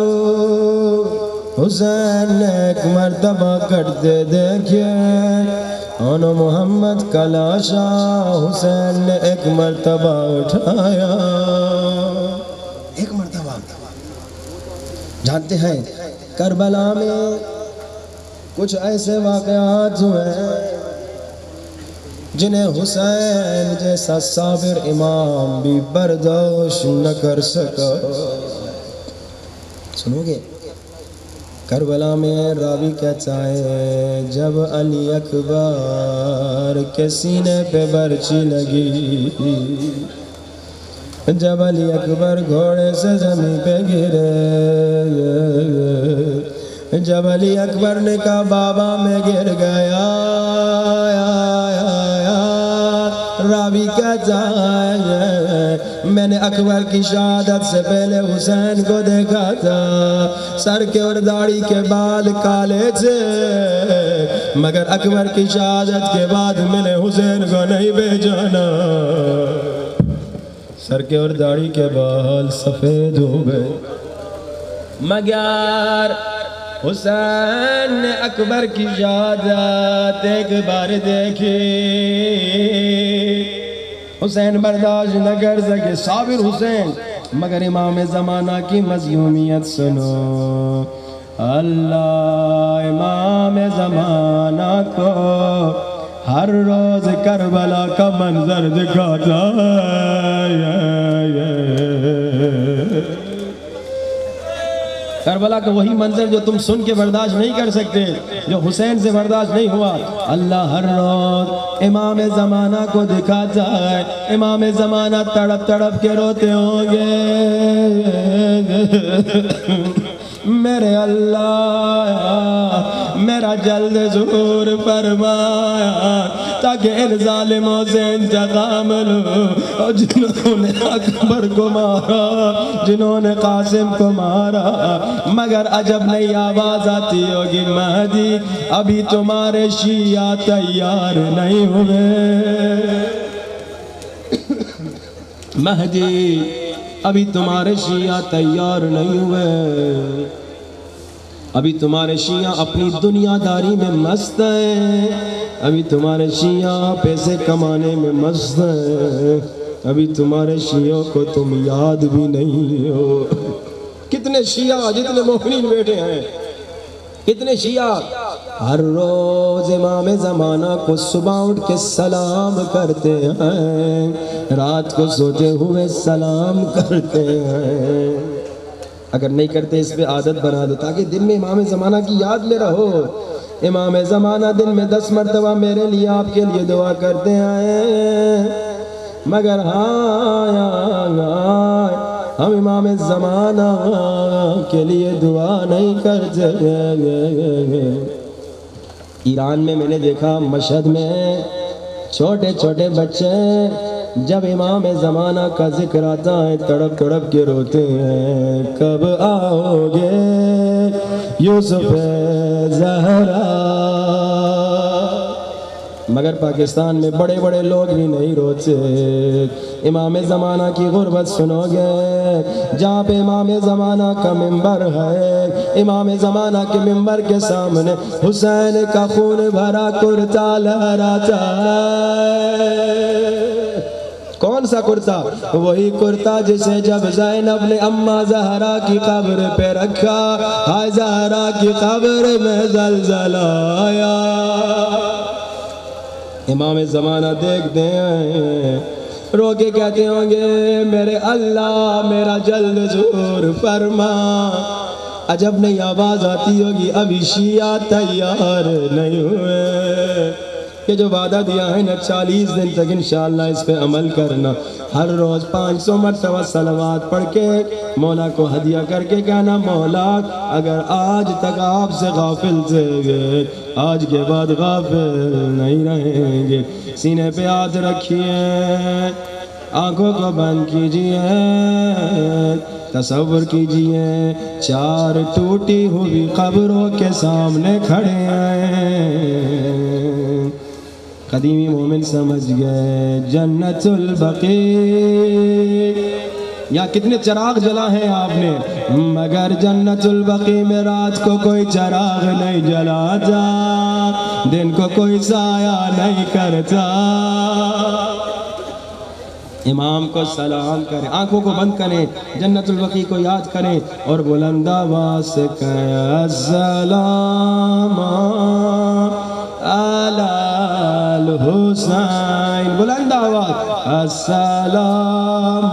حسین نے ایک مرتبہ کٹتے دیکھے. اور محمد کا لاشا حسین نے ایک مرتبہ اٹھایا. ایک مرتبہ. جانتے ہیں کربلا میں کچھ ایسے واقعات ہوئے ہیں جنہیں حسین جیسا صابر امام بھی برداشت نہ کر سکا. سنو گے؟ کربلا میں راوی کہتا ہے جب علی اکبر کے سینے پہ برچی لگی، جب علی اکبر گھوڑے سے زمین پہ گرے، جب علی اکبر نے کہا بابا میں گر گیا، راوی کہتا ہے میں نے اکبر کی شہادت سے پہلے حسین کو دیکھا تھا. سر کے اور داڑھی کے بال کالے تھے، مگر اکبر کی شہادت کے بعد میں نے حسین کو نہیں پہچانا. سر کے اور داڑھی کے بال سفید ہو گئے، مگر حسین نے اکبر کی شہادت ایک بار دیکھی. حسین برداشت نہ کر سکے، صابر حسین. مگر امام زمانہ کی مظلومیت سنو. اللہ امام زمانہ کو ہر روز کربلا کا منظر دکھاتا کربلا کا وہی منظر جو تم سن کے برداشت نہیں کر سکتے، جو حسین سے برداشت نہیں ہوا. اللہ ہر روز امام زمانہ کو دکھاتا ہے. امام زمانہ تڑپ تڑپ کے روتے ہوں گے میرے اللہ میرا جلد ظہور فرمایا تاکہ ان ظالموں سے انتقام لوں جنہوں نے اکبر کو مارا، جنہوں نے قاسم کو مارا. مگر عجب نہیں آواز آتی ہوگی مہدی ابھی تمہارے شیعہ تیار نہیں ہوئے. مہدی ابھی تمہارے شیعہ تیار نہیں ہوئے، ابھی تمہارے شیعہ اپنی دنیا داری میں مست ہیں، ابھی تمہارے شیعہ پیسے کمانے میں مست ہیں، ابھی تمہارے شیعوں کو تم یاد بھی نہیں ہو. کتنے شیعہ جتنے مومنین بیٹھے ہیں، کتنے شیعہ ہر روز امام زمانہ کو صبح اٹھ کے سلام کرتے ہیں، رات کو سوتے ہوئے سلام کرتے ہیں. اگر نہیں کرتے اس پہ عادت بنا دو تاکہ دن میں امام زمانہ کی یاد میں رہو. امام زمانہ دن میں 10 مرتبہ میرے لیے آپ کے لیے دعا کرتے ہیں، مگر ہم امام زمانہ کے لیے دعا نہیں کرتے. ایران میں نے دیکھا مشہد میں چھوٹے چھوٹے بچے جب امام زمانہ کا ذکر آتا ہے تڑپ تڑپ کے روتے ہیں، کب آؤ گے یوسف زہرا. مگر پاکستان میں بڑے بڑے لوگ بھی نہیں روتے. امام زمانہ کی غربت سنو گے، جہاں پہ امام زمانہ کا منبر ہے، امام زمانہ کے منبر کے سامنے حسین کا خون بھرا کرتا لہراتا ہے. کون سا کرتا؟ وہی کرتا جسے جب زینب نے اماں زہرا کی قبر پہ رکھا، ہائے زہرا کی قبر میں زلزلہ آیا۔ امام زمانہ دیکھتے ہیں، رو کے کہتے ہوں گے میرے اللہ میرا جلد ظہور فرما۔ عجب نہیں آواز آتی ہوگی ابھی شیعہ تیار نہیں ہوئے، کہ جو وعدہ دیا ہے نا 40 دن تک انشاءاللہ اس پہ عمل کرنا، ہر روز 500 مرتبہ صلوات پڑھ کے مولا کو ہدیہ کر کے کہنا مولا اگر آج تک آپ سے غافل تھے گئے آج کے بعد غافل نہیں رہیں گے۔ سینے پہ ہاتھ رکھیے، آنکھوں کو بند کیجئے، تصور کیجئے 4 ٹوٹی ہوئی قبروں کے سامنے کھڑے ہیں۔ قدیمی مومن سمجھ گئے جنت البقیع، یا کتنے چراغ جلا ہیں آپ نے، مگر جنت البقیع میں رات کو کوئی چراغ نہیں جلاتا، دن کو کوئی سایہ نہیں کرتا۔ امام کو سلام کریں، آنکھوں کو بند کریں، جنت البقیع کو یاد کریں اور بلند آواز سے کہیں السلام علی الحسین، بلند آواز السلام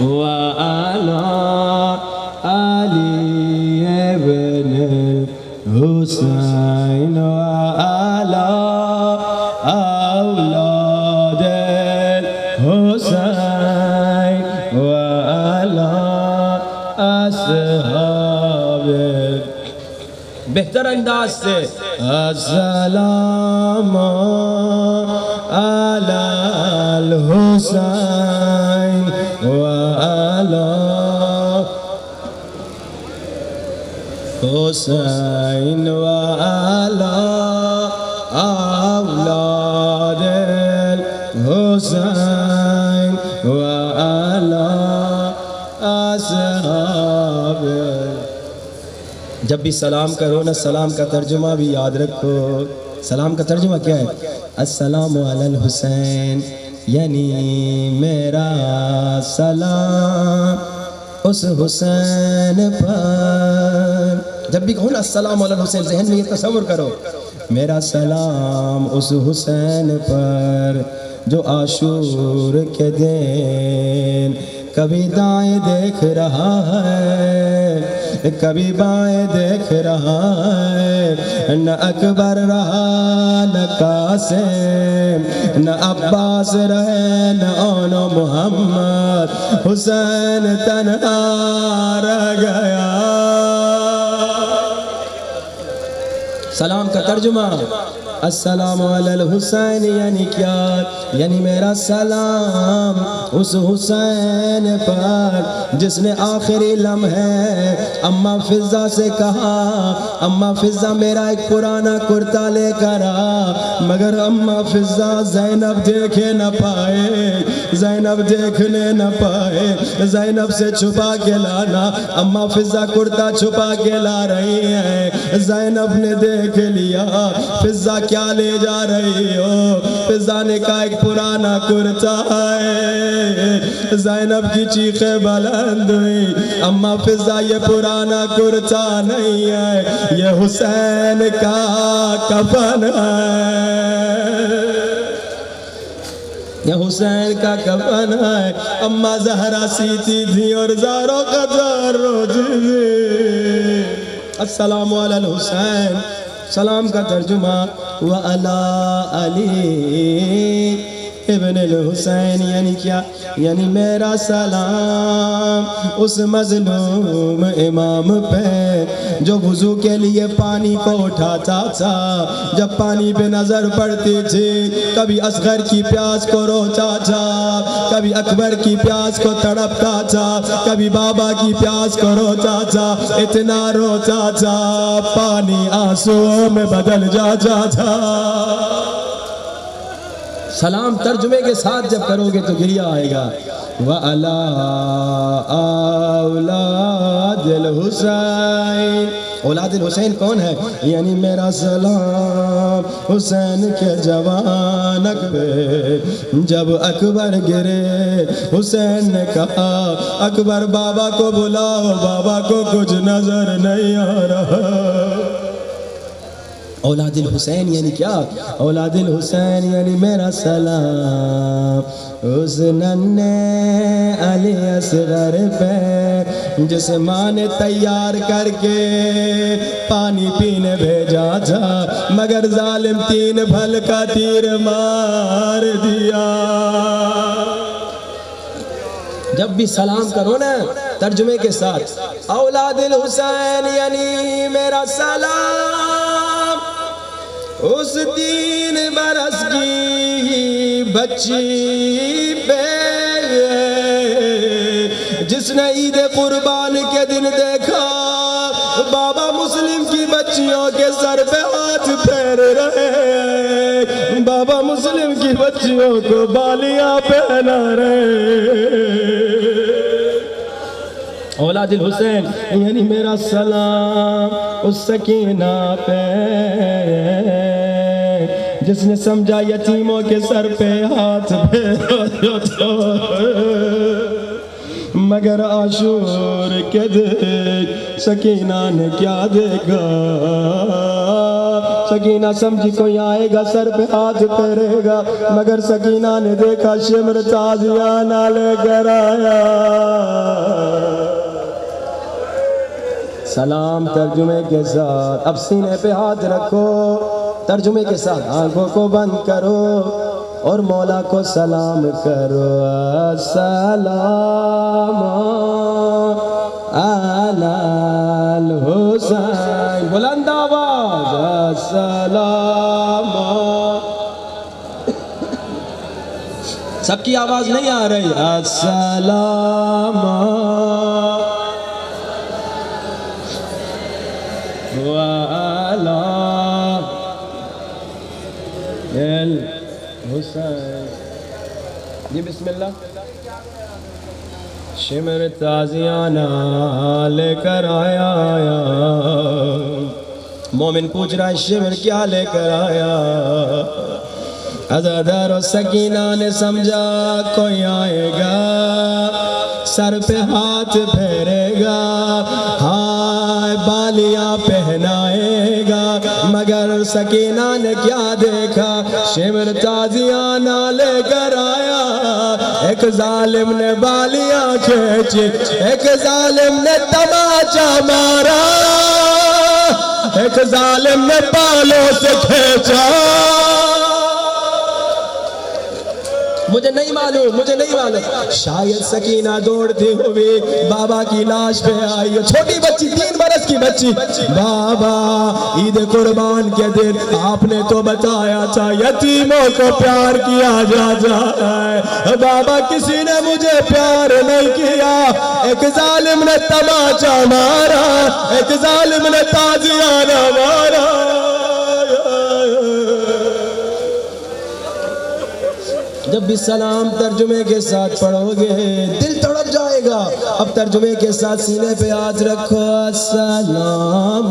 وعلی علی ابن حسین وعلی اولاد حسین وعلی اصحاب، بہتر انداز سے السلام علی الحسین وعلی حسین وعلی اولاد حسین وعلی اصحاب۔ جب بھی سلام کرو نا سلام کا ترجمہ بھی یاد رکھو۔ سلام کا ترجمہ کیا ہے؟ السلام علی الحسین، یعنی میرا سلام اس حسین پر۔ جب بھی کہو نا السلام علی الحسین ذہن میں یہ تصور کرو میرا سلام اس حسین پر جو عاشور کے دن کبھی دائیں دیکھ رہا ہے کبھی بائیں دیکھ رہا ہے، نہ اکبر رہا نہ قاسم نہ عباس رہے نہ اون و محمد، حسین تنہا رہ گیا۔ سلام کا ترجمہ السلام علی الحسین یعنی کیا؟ یعنی میرا سلام اس حسین پر جس نے آخری لمحے اماں فضہ سے کہا اماں فضہ میرا ایک پرانا کرتا لے کر آ، مگر اماں فضہ زینب دیکھے نہ پائے، زینب دیکھنے نہ پائے، زینب سے چھپا کے لانا، اماں فضہ کرتا چھپا کے لا رہی ہے، زینب نے دیکھ لیا فضہ کیا لے جا رہی ہو، فضہ نے کہا ایک پرانا کرتا ہے، زینب کی چیخیں بلند ہوئی، اماں فضہ یہ پرانا کرتا نہیں ہے یہ حسین کا کفن ہے، یہ حسین کا کفن ہے۔ اماں زہرا سیتی تھی اور زاروں کا زار روتی تھی۔ السلام علی الحسین، سلام کا ترجمہ وعلی علی ابن الحسین یعنی کیا؟ یعنی میرا سلام اس مظلوم امام پہ جو وضو کے لیے پانی کو اٹھاتا تھا، جب پانی پہ نظر پڑتی تھی کبھی اصغر کی پیاس کو روتا تھا، کبھی اکبر کی پیاس کو تڑپتا تھا، کبھی بابا کی پیاس کو روتا تھا، اتنا روتا تھا پانی آنسوؤں میں بدل جاتا تھا۔ سلام ترجمے کے ساتھ جب کرو گے تو گریہ آئے گا۔ وَعَلَىٰ أَوْلَادِ الْحُسَيْن اولاد الحسین کون ہے؟ یعنی میرا سلام حسین کے جوانک پہ، جب اکبر گرے حسین نے کہا اکبر بابا کو بلاؤ، بابا کو کچھ نظر نہیں آ رہا۔ اولاد الحسین یعنی کیا؟ اولاد الحسین یعنی میرا سلام اس ننھے علی اصغر پہ، جس ماں نے تیار کر کے پانی پینے بھیجا تھا، مگر ظالم 3 پھل کا تیر مار دیا۔ جب بھی سلام کرو نا ترجمے کے ساتھ، اولاد الحسین یعنی میرا سلام اس 3 برس کی بچی پہ، جس نے عید قربان کے دن دیکھا بابا مسلم کی بچیوں کے سر پہ ہاتھ پھیر رہے، بابا مسلم کی بچیوں کو بالیاں پہنا رہے۔ اولاد الحسین یعنی میرا سلام اس سکینہ پہ، جس نے سمجھا یتیموں کے سر پہ ہاتھ پھیرا تھا، مگر عاشور کے دن سکینہ نے کیا دیکھا؟ سکینہ سمجھی کوئی آئے گا سر پہ ہاتھ پھیرے گا، مگر سکینہ نے دیکھا شمر تازیانہ لے کر آیا۔ سلام ترجمے کے ساتھ، اب سینے پہ ہاتھ رکھو، ترجمے کے ساتھ آنکھوں کو بند کرو اور مولا کو سلام کرو۔ السلام علی الحسین، بلند آواز، السلام۔ سب کی آواز نہیں آ رہی، السلام حسین۔ جی بسم اللہ۔ شمر تازیانہ لے کر آیا، مومن پوچھ رہا ہے شمر کیا لے کر آیا؟ عزادار و سکینہ نے سمجھا کوئی آئے گا سر پہ ہاتھ پھیرے گا، ہائے بالیاں پہنائے گا، مگر سکینہ نے کیا دیکھا؟ شمر تازیانہ لے کر آیا، ایک ظالم نے بالیاں کھینچی، ایک ظالم نے تماچا مارا، ایک ظالم نے بالوں سے کھینچا۔ مجھے نہیں معلوم شاید سکینہ دوڑتی ہوئی بابا کی لاش پہ آئی، چھوٹی بچی 3 برس کی بچی، بابا عید قربان کے دن آپ نے تو بتایا تھا یتیموں کو پیار کیا جاتا ہے، بابا کسی نے مجھے پیار نہیں کیا، ایک ظالم نے تماچا مارا، ایک ظالم نے تازیانہ مارا۔ جب بھی سلام ترجمے کے ساتھ پڑھو گے دل تڑپ جائے گا۔ اب ترجمے کے ساتھ سینے پہ ہاتھ رکھو، السلام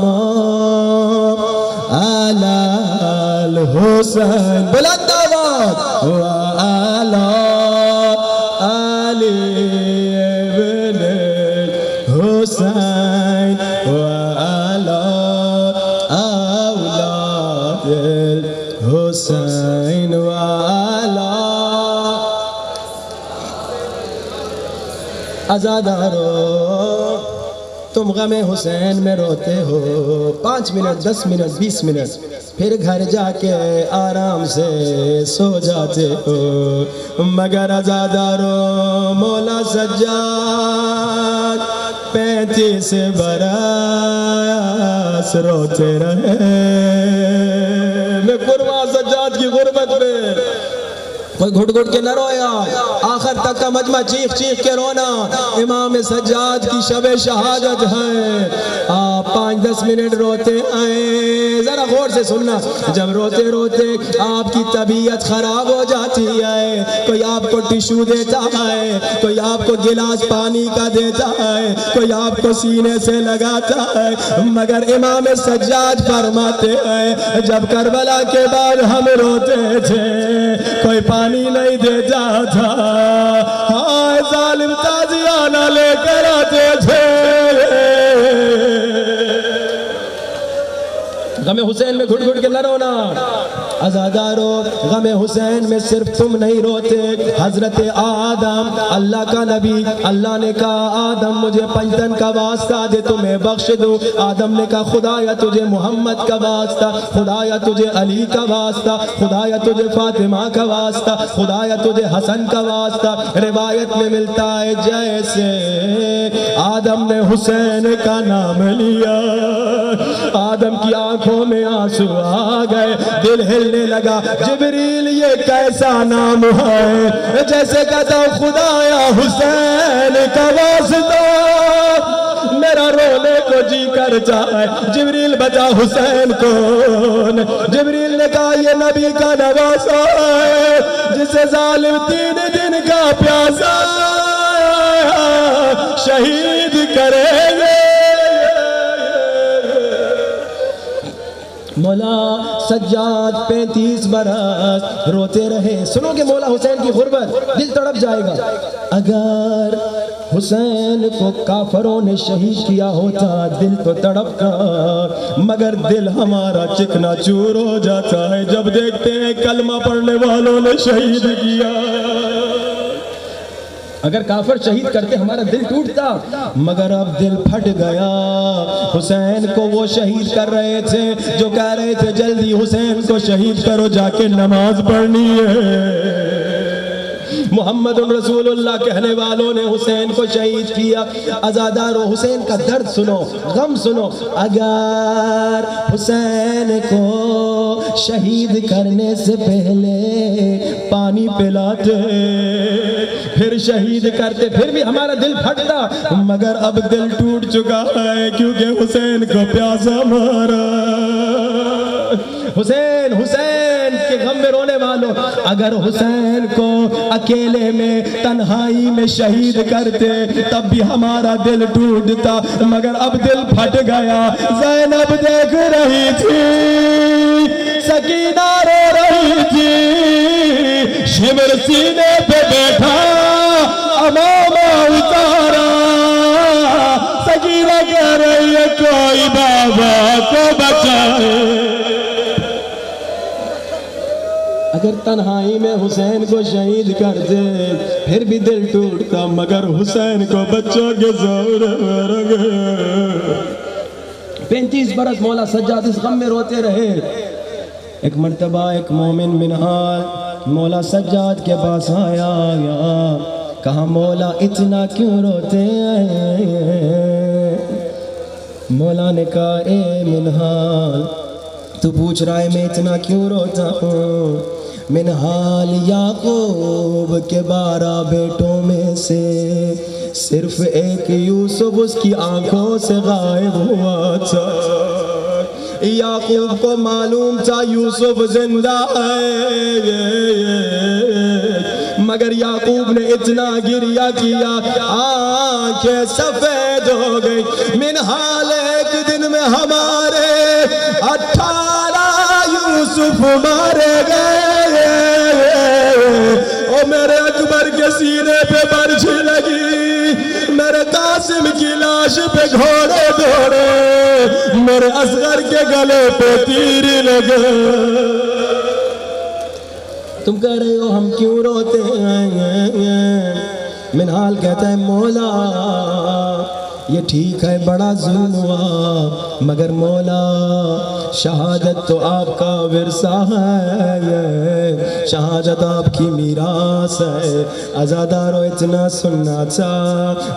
علی الحسین، بلند آواز، وعلی علی ابن الحسین وعلی اولاد الحسین وعلی عزادارو۔ تم غم حسین میں روتے ہو 5 منٹ 10 منٹ 20 منٹ، پھر گھر جا کے آرام سے سو جاتے ہو، مگر عزادارو مولا سجاد 35 برس روتے رہے۔ میں قربان سجاد کی غربت میں، کوئی گھٹ گھٹ کے نہ رویا، آخر تک کا مجمع چیخ چیخ کے رونا۔ امام سجاد کی شب شہادت ہے، آپ 5-10 منٹ روتے ہیں، ذرا غور سے سننا، جب روتے روتے آپ کی طبیعت خراب ہو جاتی ہے، کوئی آپ کو ٹشو دیتا ہے، کوئی آپ کو گلاس پانی کا دیتا ہے، کوئی آپ کو سینے سے لگاتا ہے، مگر امام سجاد فرماتے ہیں جب کربلا کے بعد ہم روتے تھے کوئی پانی نہیں دیتا تھا، ہائے ظالم تازیانہ لے کر آتے تھے۔ غم حسین میں گھٹ گھٹ کے نہ رونا، عزادارو غم حسین میں صرف تم نہیں روتے، حضرت آدم اللہ کا نبی، اللہ نے کہا آدم مجھے پنجتن کا واسطہ دے تمہیں بخش دوں، آدم نے کہا خدایا تجھے محمد کا واسطہ، خدایا تجھے علی کا واسطہ، خدایا تجھے فاطمہ کا واسطہ، خدایا تجھے حسن کا واسطہ۔ روایت میں ملتا ہے جیسے آدم نے حسین کا نام لیا، آدم کی آنکھوں میں آنسو آ گئے، دل ہلنے لگا، جبریل یہ کیسا نام ہے، جیسے کہتا ہوں خدایا حسین کا واسطہ میرا رونے کو جی کرتا ہے۔ جبریل بتا حسین کون؟ جبریل نے کہا یہ نبی کا نواسا ہے جسے ظالم 3 دن کا پیاسا شہید کریں گے۔ مولا سجاد 35 برس روتے رہے، سنو کہ مولا حسین کی غربت، دل تڑپ جائے گا۔ اگر حسین کو کافروں نے شہید کیا ہوتا دل تو تڑپتا، مگر دل ہمارا چکنا چور ہو جاتا ہے جب دیکھتے ہیں کلمہ پڑھنے والوں نے شہید کیا۔ اگر کافر شہید کرتے ہمارا دل ٹوٹتا، مگر اب دل پھٹ گیا۔ حسین کو وہ شہید کر رہے تھے جو کہہ رہے تھے جلدی حسین کو شہید کرو جا کے نماز پڑھنی ہے۔ محمد رسول اللہ کہنے والوں نے حسین کو شہید کیا۔ عزادارو حسین کا درد سنو، غم سنو، اگر حسین کو شہید کرنے سے پہلے پانی پلاتے پھر شہید کرتے پھر بھی ہمارا دل پھٹتا، مگر اب دل ٹوٹ چکا ہے کیونکہ حسین کو پیاسا مارا۔ حسین حسین کے غم میں رونے والوں، اگر حسین کو اکیلے میں تنہائی میں شہید کرتے تب بھی ہمارا دل ٹوٹتا، مگر اب دل پھٹ گیا۔ زینب دیکھ رہی تھی، سکینہ رو رہی تھی، شمر سینے پہ بیٹھا امامہ اتارا، سکینہ کہہ رہی ہے کوئی بابا کو بچائے۔ اگر تنہائی میں حسین کو شہید کر دے پھر بھی دل ٹوٹتا، مگر حسین کو بچوں کے زور رگے۔ 35 برس مولا سجاد اس غم میں روتے رہے۔ ایک مرتبہ ایک مومن منہال مولا سجاد کے پاس آیا، کہا مولا اتنا کیوں روتے ہیں؟ مولا نے کہا اے منہال تو پوچھ رہا ہے میں اتنا کیوں روتا ہوں؟ منہال یعقوب کے 12 بیٹوں میں سے صرف ایک یوسف اس کی آنکھوں سے غائب ہوا تھا۔ یعقوب کو معلوم تھا یوسف زندہ ہے، مگر یعقوب نے اتنا گریہ کیا آنکھیں سفید ہو گئی۔ منہال ایک دن میں ہمارے 18 یوسف مارے گئے، اور میرے اکبر کے سینے پہ برچھی لگی، میرے قاسم کی لاش پہ گھوڑے دوڑے، میرے اصغر کے گلے پہ تیر لگے۔ تم کہہ رہے ہو ہم کیوں روتے ہیں؟ منہال کہتا ہے مولا یہ ٹھیک ہے بڑا ظلم ہوا، مگر مولا شہادت تو آپ کا ورثہ ہے، شہادت آپ کی میراث ہے۔ عزادارو اتنا سننا تھا،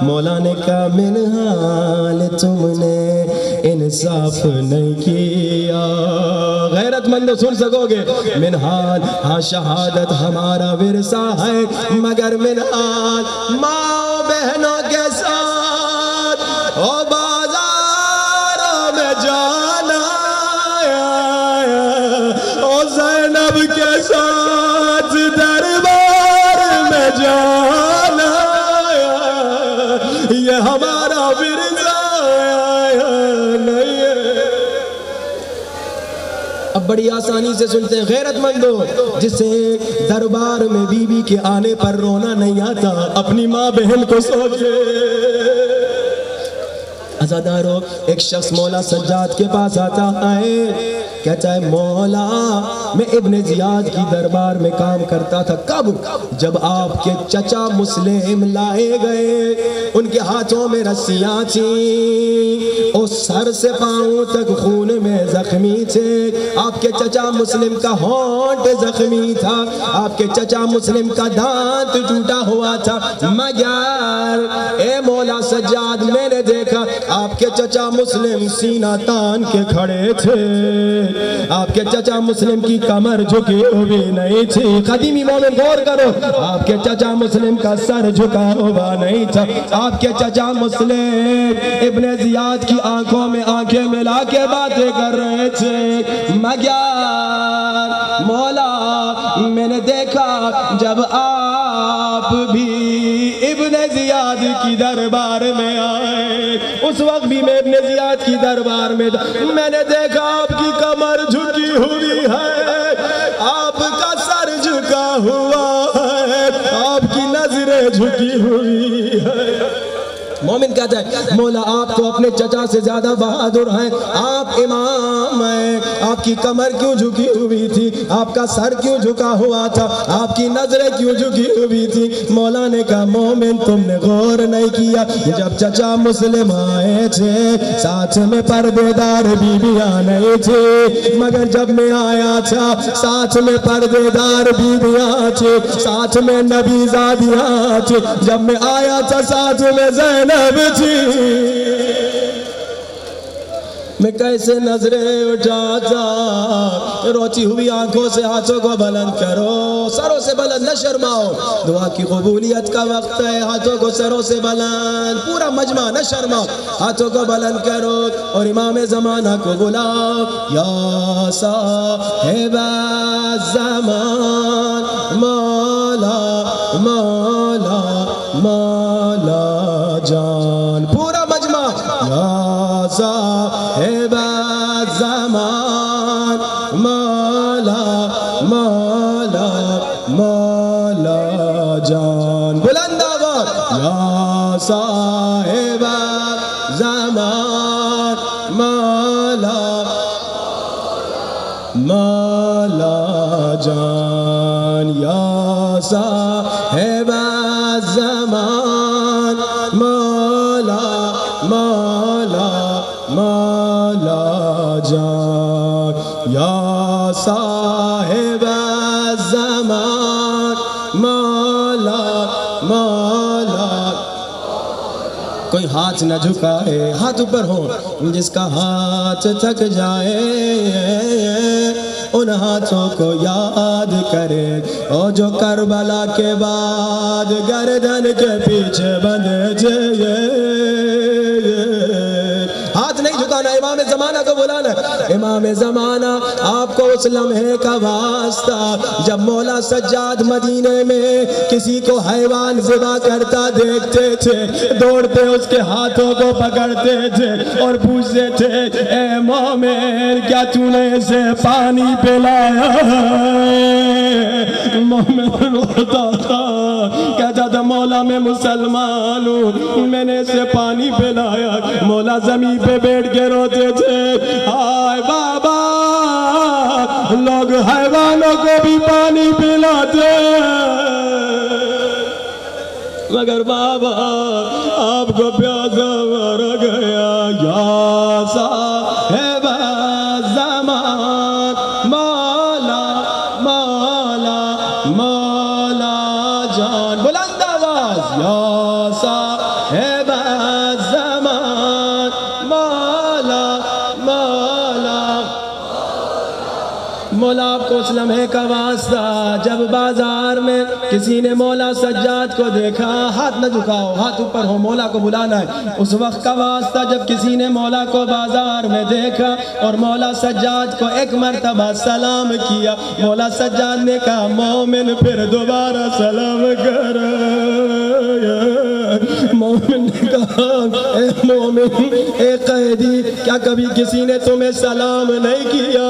مولا نے کہا منہال تم نے انصاف نہیں کیا۔ غیرت مند سن سکو گے منہال ہاں شہادت ہمارا ورثہ ہے، مگر منہال ماں بہنوں کے ساتھ او بازار ساتھ دربار میں جانا یہ ہمارا ورثہ نہیں ہے۔ اب بڑی آسانی سے سنتے ہیں، غیرت مندو جسے دربار میں بی بی کے آنے پر رونا نہیں آتا، اپنی ماں بہن کو سوچے۔ عزادارو، ایک شخص مولا سجاد کے پاس آتا ہے، کہتا ہے مولا میں ابن زیاد کی دربار میں کام کرتا تھا۔ کب؟ جب آپ کے چچا مسلم لائے گئے، ان کے ہاتھوں میں رسیاں تھیں، اور سر سے پاؤں تک خون میں زخمی تھے، آپ کے چچا مسلم کا ہونٹ زخمی تھا، آپ کے چچا مسلم کا دانت ٹوٹا ہوا تھا، مگر اے مولا سجاد میں نے دیکھا آپ کے چچا مسلم سینہ تان کے کھڑے تھے، آپ کے چچا مسلم کی کمر جھکی ہوئی نہیں تھی۔ قدیمی مومن غور کرو، آپ کے چچا مسلم کا سر جھکا ہوا نہیں تھا، آپ کے چچا مسلم ابن زیاد کی آنکھوں میں آنکھیں ملا کے باتیں کر رہے تھے، مگر مولا میں نے دیکھا جب آپ بھی ابن زیاد کی دربار میں آئے، اس وقت بھی میں ابن زیاد کی دربار میں تھا، میں نے دیکھا آپ کی کمر جھکی ہوئی ہے، آپ کا سر جھکا ہوا ہے، آپ کی نظریں جھکی ہوئی ہے۔ مومن کہتا ہے مولا آپ تو اپنے چچا سے زیادہ بہادر ہیں، آپ امام ہیں، آپ کی کمر کیوں جھکی ہوئی تھی، آپ کا سر کیوں جھکا ہوا تھا، آپ کی نظریں کیوں جھکی ہوئی تھی؟ مولا نے کہا مومن تم نے غور نہیں کیا، جب چچا مسلم آئے تھے ساتھ میں پردے دار بیویاں نہیں تھے، مگر جب میں آیا تھا ساتھ میں پردے دار بیویاں تھے، ساتھ میں نبی زادیاں تھے، جب میں آیا تھا ساتھ میں زینب تھی، میں کیسے نظریں اٹھاتا؟ روتی ہوئی آنکھوں سے ہاتھوں کو بلند کرو، سروں سے بلند نہ شرماؤ، دعا کی قبولیت کا وقت ہے، ہاتھوں کو سروں سے بلند، پورا مجمع نہ شرماؤ، ہاتھوں کو بلند کرو اور امام زمانہ کو بلاؤ، یا صاحب الزمان مولا مولا مولا جان، پورا مجمع یا صاحب الزمان مولا مولا مولا جان، بلند آواز یا صاحب الزمان مولا مولا جان، یا صاحب الزمان مولا مولا مولا جان، یا صاحب الزمان مولا مولا۔ کوئی ہاتھ نہ جھکائے، ہاتھ اوپر ہو، جس کا ہاتھ تھک جائے ان ہاتھوں کو یاد کرے، اور جو کربلا کے بعد گردن کے پیچھے بندھے تھے، ہاتھ نہیں جھکانا، امام زمانہ کو بلانا، امام زمانہ آپ کو اس لمحے کا واسطہ جب مولا سجاد مدینے میں کسی کو حیوان ذبح کرتا دیکھتے تھے، دوڑتے اس کے ہاتھوں کو پکڑتے تھے اور پوچھتے تھے اے مومن کیا تو نے اسے پانی پلایا؟ مومن روتا تھا، کہتا تھا مولا میں مسلمان ہوں، میں نے اسے پانی پلایا۔ مولا زمین پہ بیٹھ کے روتے تھے، ہائے بابا لوگ حیوانوں کو بھی پانی پلاتے مگر بابا آپ کو پیاسا مر گیا۔ یا صاحب الزمان مولا مولا مولا جان، بلند آواز یا صاحب الزمان مولا مولا مولا آپ کو اس لمحے کا واسطہ جب بازار میں کسی نے مولا سجاد کو دیکھا، ہاتھ نہ جھکاؤ، ہاتھ اوپر ہو، مولا کو بلانا ہے، اس وقت کا واسطہ جب کسی نے مولا کو بازار میں دیکھا اور مولا سجاد کو ایک مرتبہ سلام کیا، مولا سجاد نے کہا مومن پھر دوبارہ سلام کر۔ مومن نے کہا اے مومن، اے قیدی، کیا کبھی کسی نے تمہیں سلام نہیں کیا؟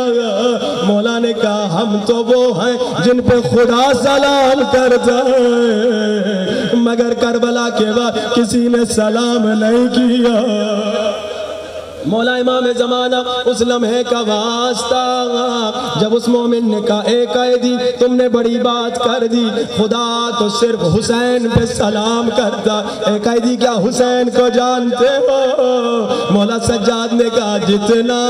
مولا نے کہا ہم تو وہ ہیں جن پہ خدا سلام کرتا ہے، مگر کربلا کے بعد کسی نے سلام نہیں کیا۔ مولا امام زمانہ اس لمحے کا واسطہ جب اس مومن نے کہا اے قیدی تم نے بڑی بات کر دی، خدا تو صرف حسین پہ سلام کرتا، اے قیدی کیا حسین کو جانتے ہو؟ مولا سجاد نے کہا جتنا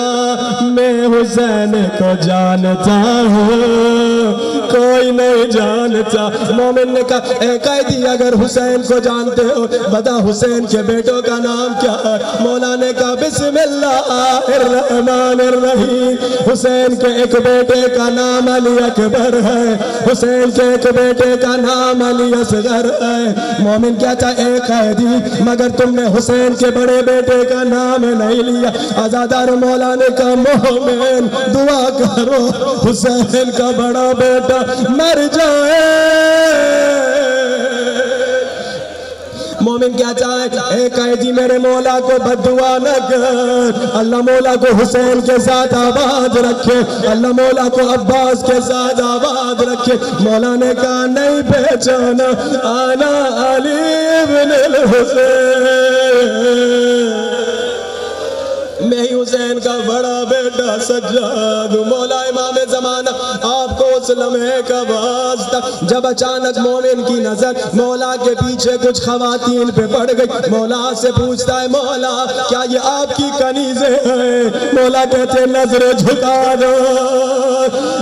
میں حسین کو جانتا ہوں کوئی نہیں جانتا۔ مومن نے کہا اے قیدی اگر حسین کو جانتے ہو بتا حسین کے بیٹوں کا نام کیا ہے؟ مولا نے کہا بسم اللہ الرحمن الرحیم، حسین کے ایک بیٹے کا نام علی اکبر ہے، حسین کے ایک بیٹے کا نام علی اصغر ہے۔ مومن کہتا اے قیدی مگر تم نے حسین کے بڑے بیٹے کا نام نہیں لیا۔ عزادار مولا نے کہا مومن دعا کرو حسین کا بڑا بیٹا مر جائے۔ مومن کیا چاہے اے قیدی میرے مولا کو بددعا نہ کر، اللہ مولا کو حسین کے ساتھ آباد رکھے، اللہ مولا کو عباس کے ساتھ آباد رکھے۔ مولا نے کہا نہیں پہچانا آنا علی ابن الحسین، میں ہی حسین کا بڑا بیٹا سجاد ہوں۔ مولا امام زمانہ آپ کو اس لمحے کا واسطہ جب اچانک مومن کی نظر مولا کے پیچھے کچھ خواتین پہ پڑ گئی، مولا سے پوچھتا ہے مولا کیا یہ آپ کی کنیزیں ہیں؟ مولا کہتے نظر جھکا دو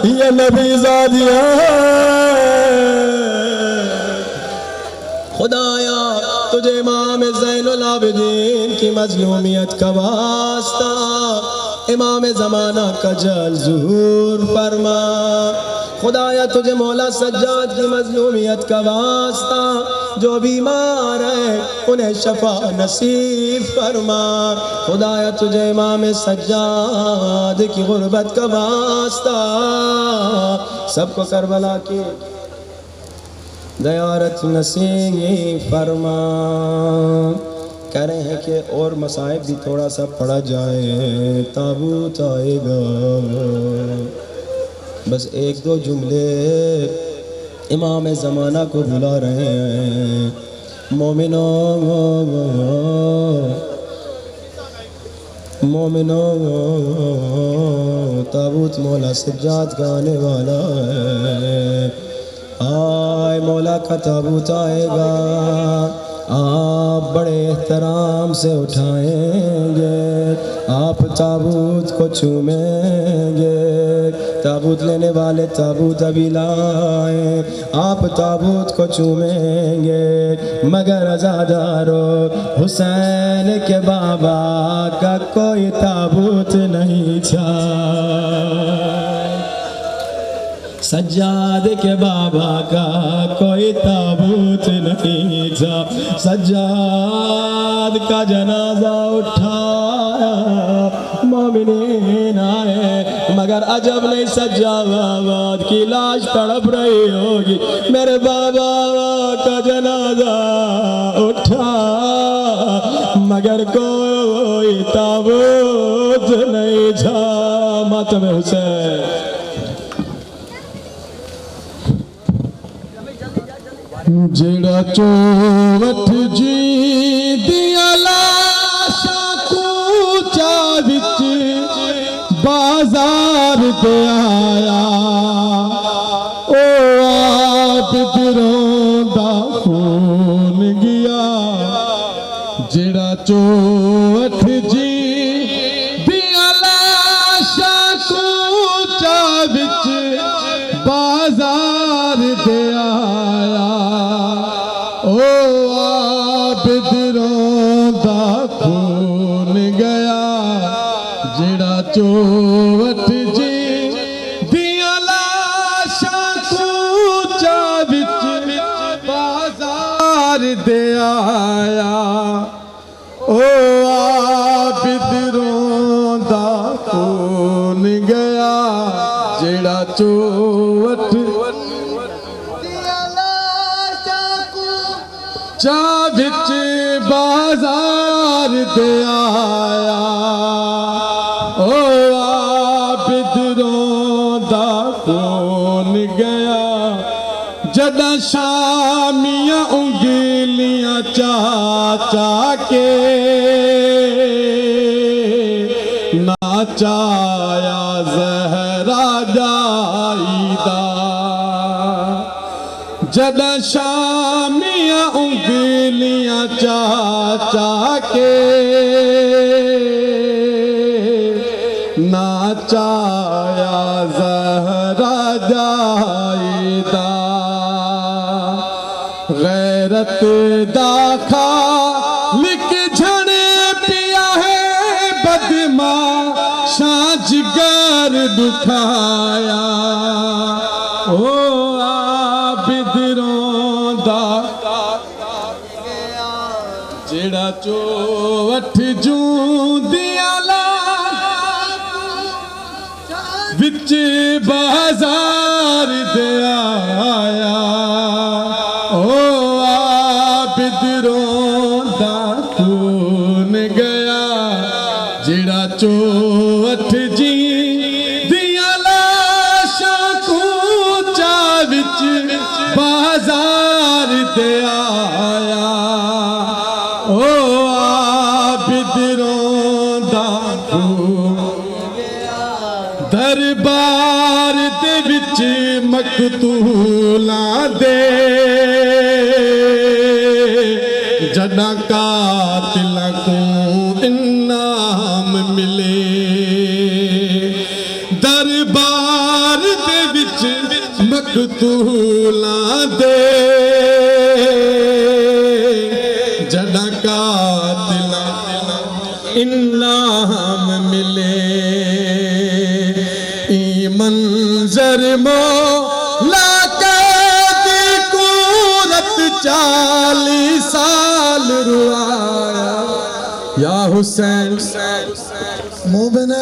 یہ نبی زادیاں خدایا تجھے امام زین العابدین کی مظلومیت کا واسطہ امام زمانہ کا جل ظہور فرما، خدایا تجھے مولا سجاد کی مظلومیت کا واسطہ جو بیمار ہیں انہیں شفا نصیب فرما، خدایا تجھے امام سجاد کی غربت کا واسطہ سب کو کربلا کی زیارت نصیب فرما۔ کہہ رہے ہیں کہ اور مصائب بھی تھوڑا سا پڑھا جائے، تابوت آئے گا، بس ایک دو جملے امام زمانہ کو بلا رہے ہیں۔ مومنوں تابوت مولا سجاد کا آنے والا ہے، آئے مولا کا تابوت آئے گا، آپ بڑے احترام سے اٹھائیں گے، آپ تابوت کو چومیں گے، تابوت لینے والے تابوت ابھی لائیں، آپ تابوت کو چومیں گے، مگر عزادارو حسین کے بابا کا کوئی تابوت نہیں تھا، سجاد کے بابا کا کوئی تابوت نہیں تھا، سجاد کا جنازہ اٹھایا مومنین آئے، مگر عجب نہیں سجاد کی لاش تڑپ رہی ہوگی، میرے بابا کا جنازہ اٹھا مگر کوئی تابوت نہیں تھا۔ ماتم حسین جڑا چوٹ جی دیا لاشا کوچا وچ بازار دے آیا، او عابد روندا خون گیا، جڑا چوٹ جی دیا لاشا کوچا وچ بازار دے آیا، او عابد روندا خون گیا، جڑا چوٹ جی دیا آیا او عابد روندا کون گیا جڑا چوٹ چا بچ بازار دے آیا او عابد روندا کون گیا جدا شامیاں انگلیاں چاچا کے ناچایا زہرا جائیدہ جدا شامیاں انگلیاں چاچا کے ناچایا زہرا جائیدہ غیرت دا خالق جھنے پیا ہے بدماشاں جگر دکھایا او عابد روندا جڑا چوٹ جوندیاں وچ بازار دے آیا او عابد روندا کون گیا جڑا چوٹ جی دیاں لاشاں کوچا وچ بازار دے آیا او عابد روندا دربار دے وچ مقتولاں دے جڑا قاتلاں کو انعام ملے دربار دے وچ مقتولاں دے جڑا قاتلاں انعام ملے منظر مولا قیدی قورت 40 سال روایا یا حسین مومن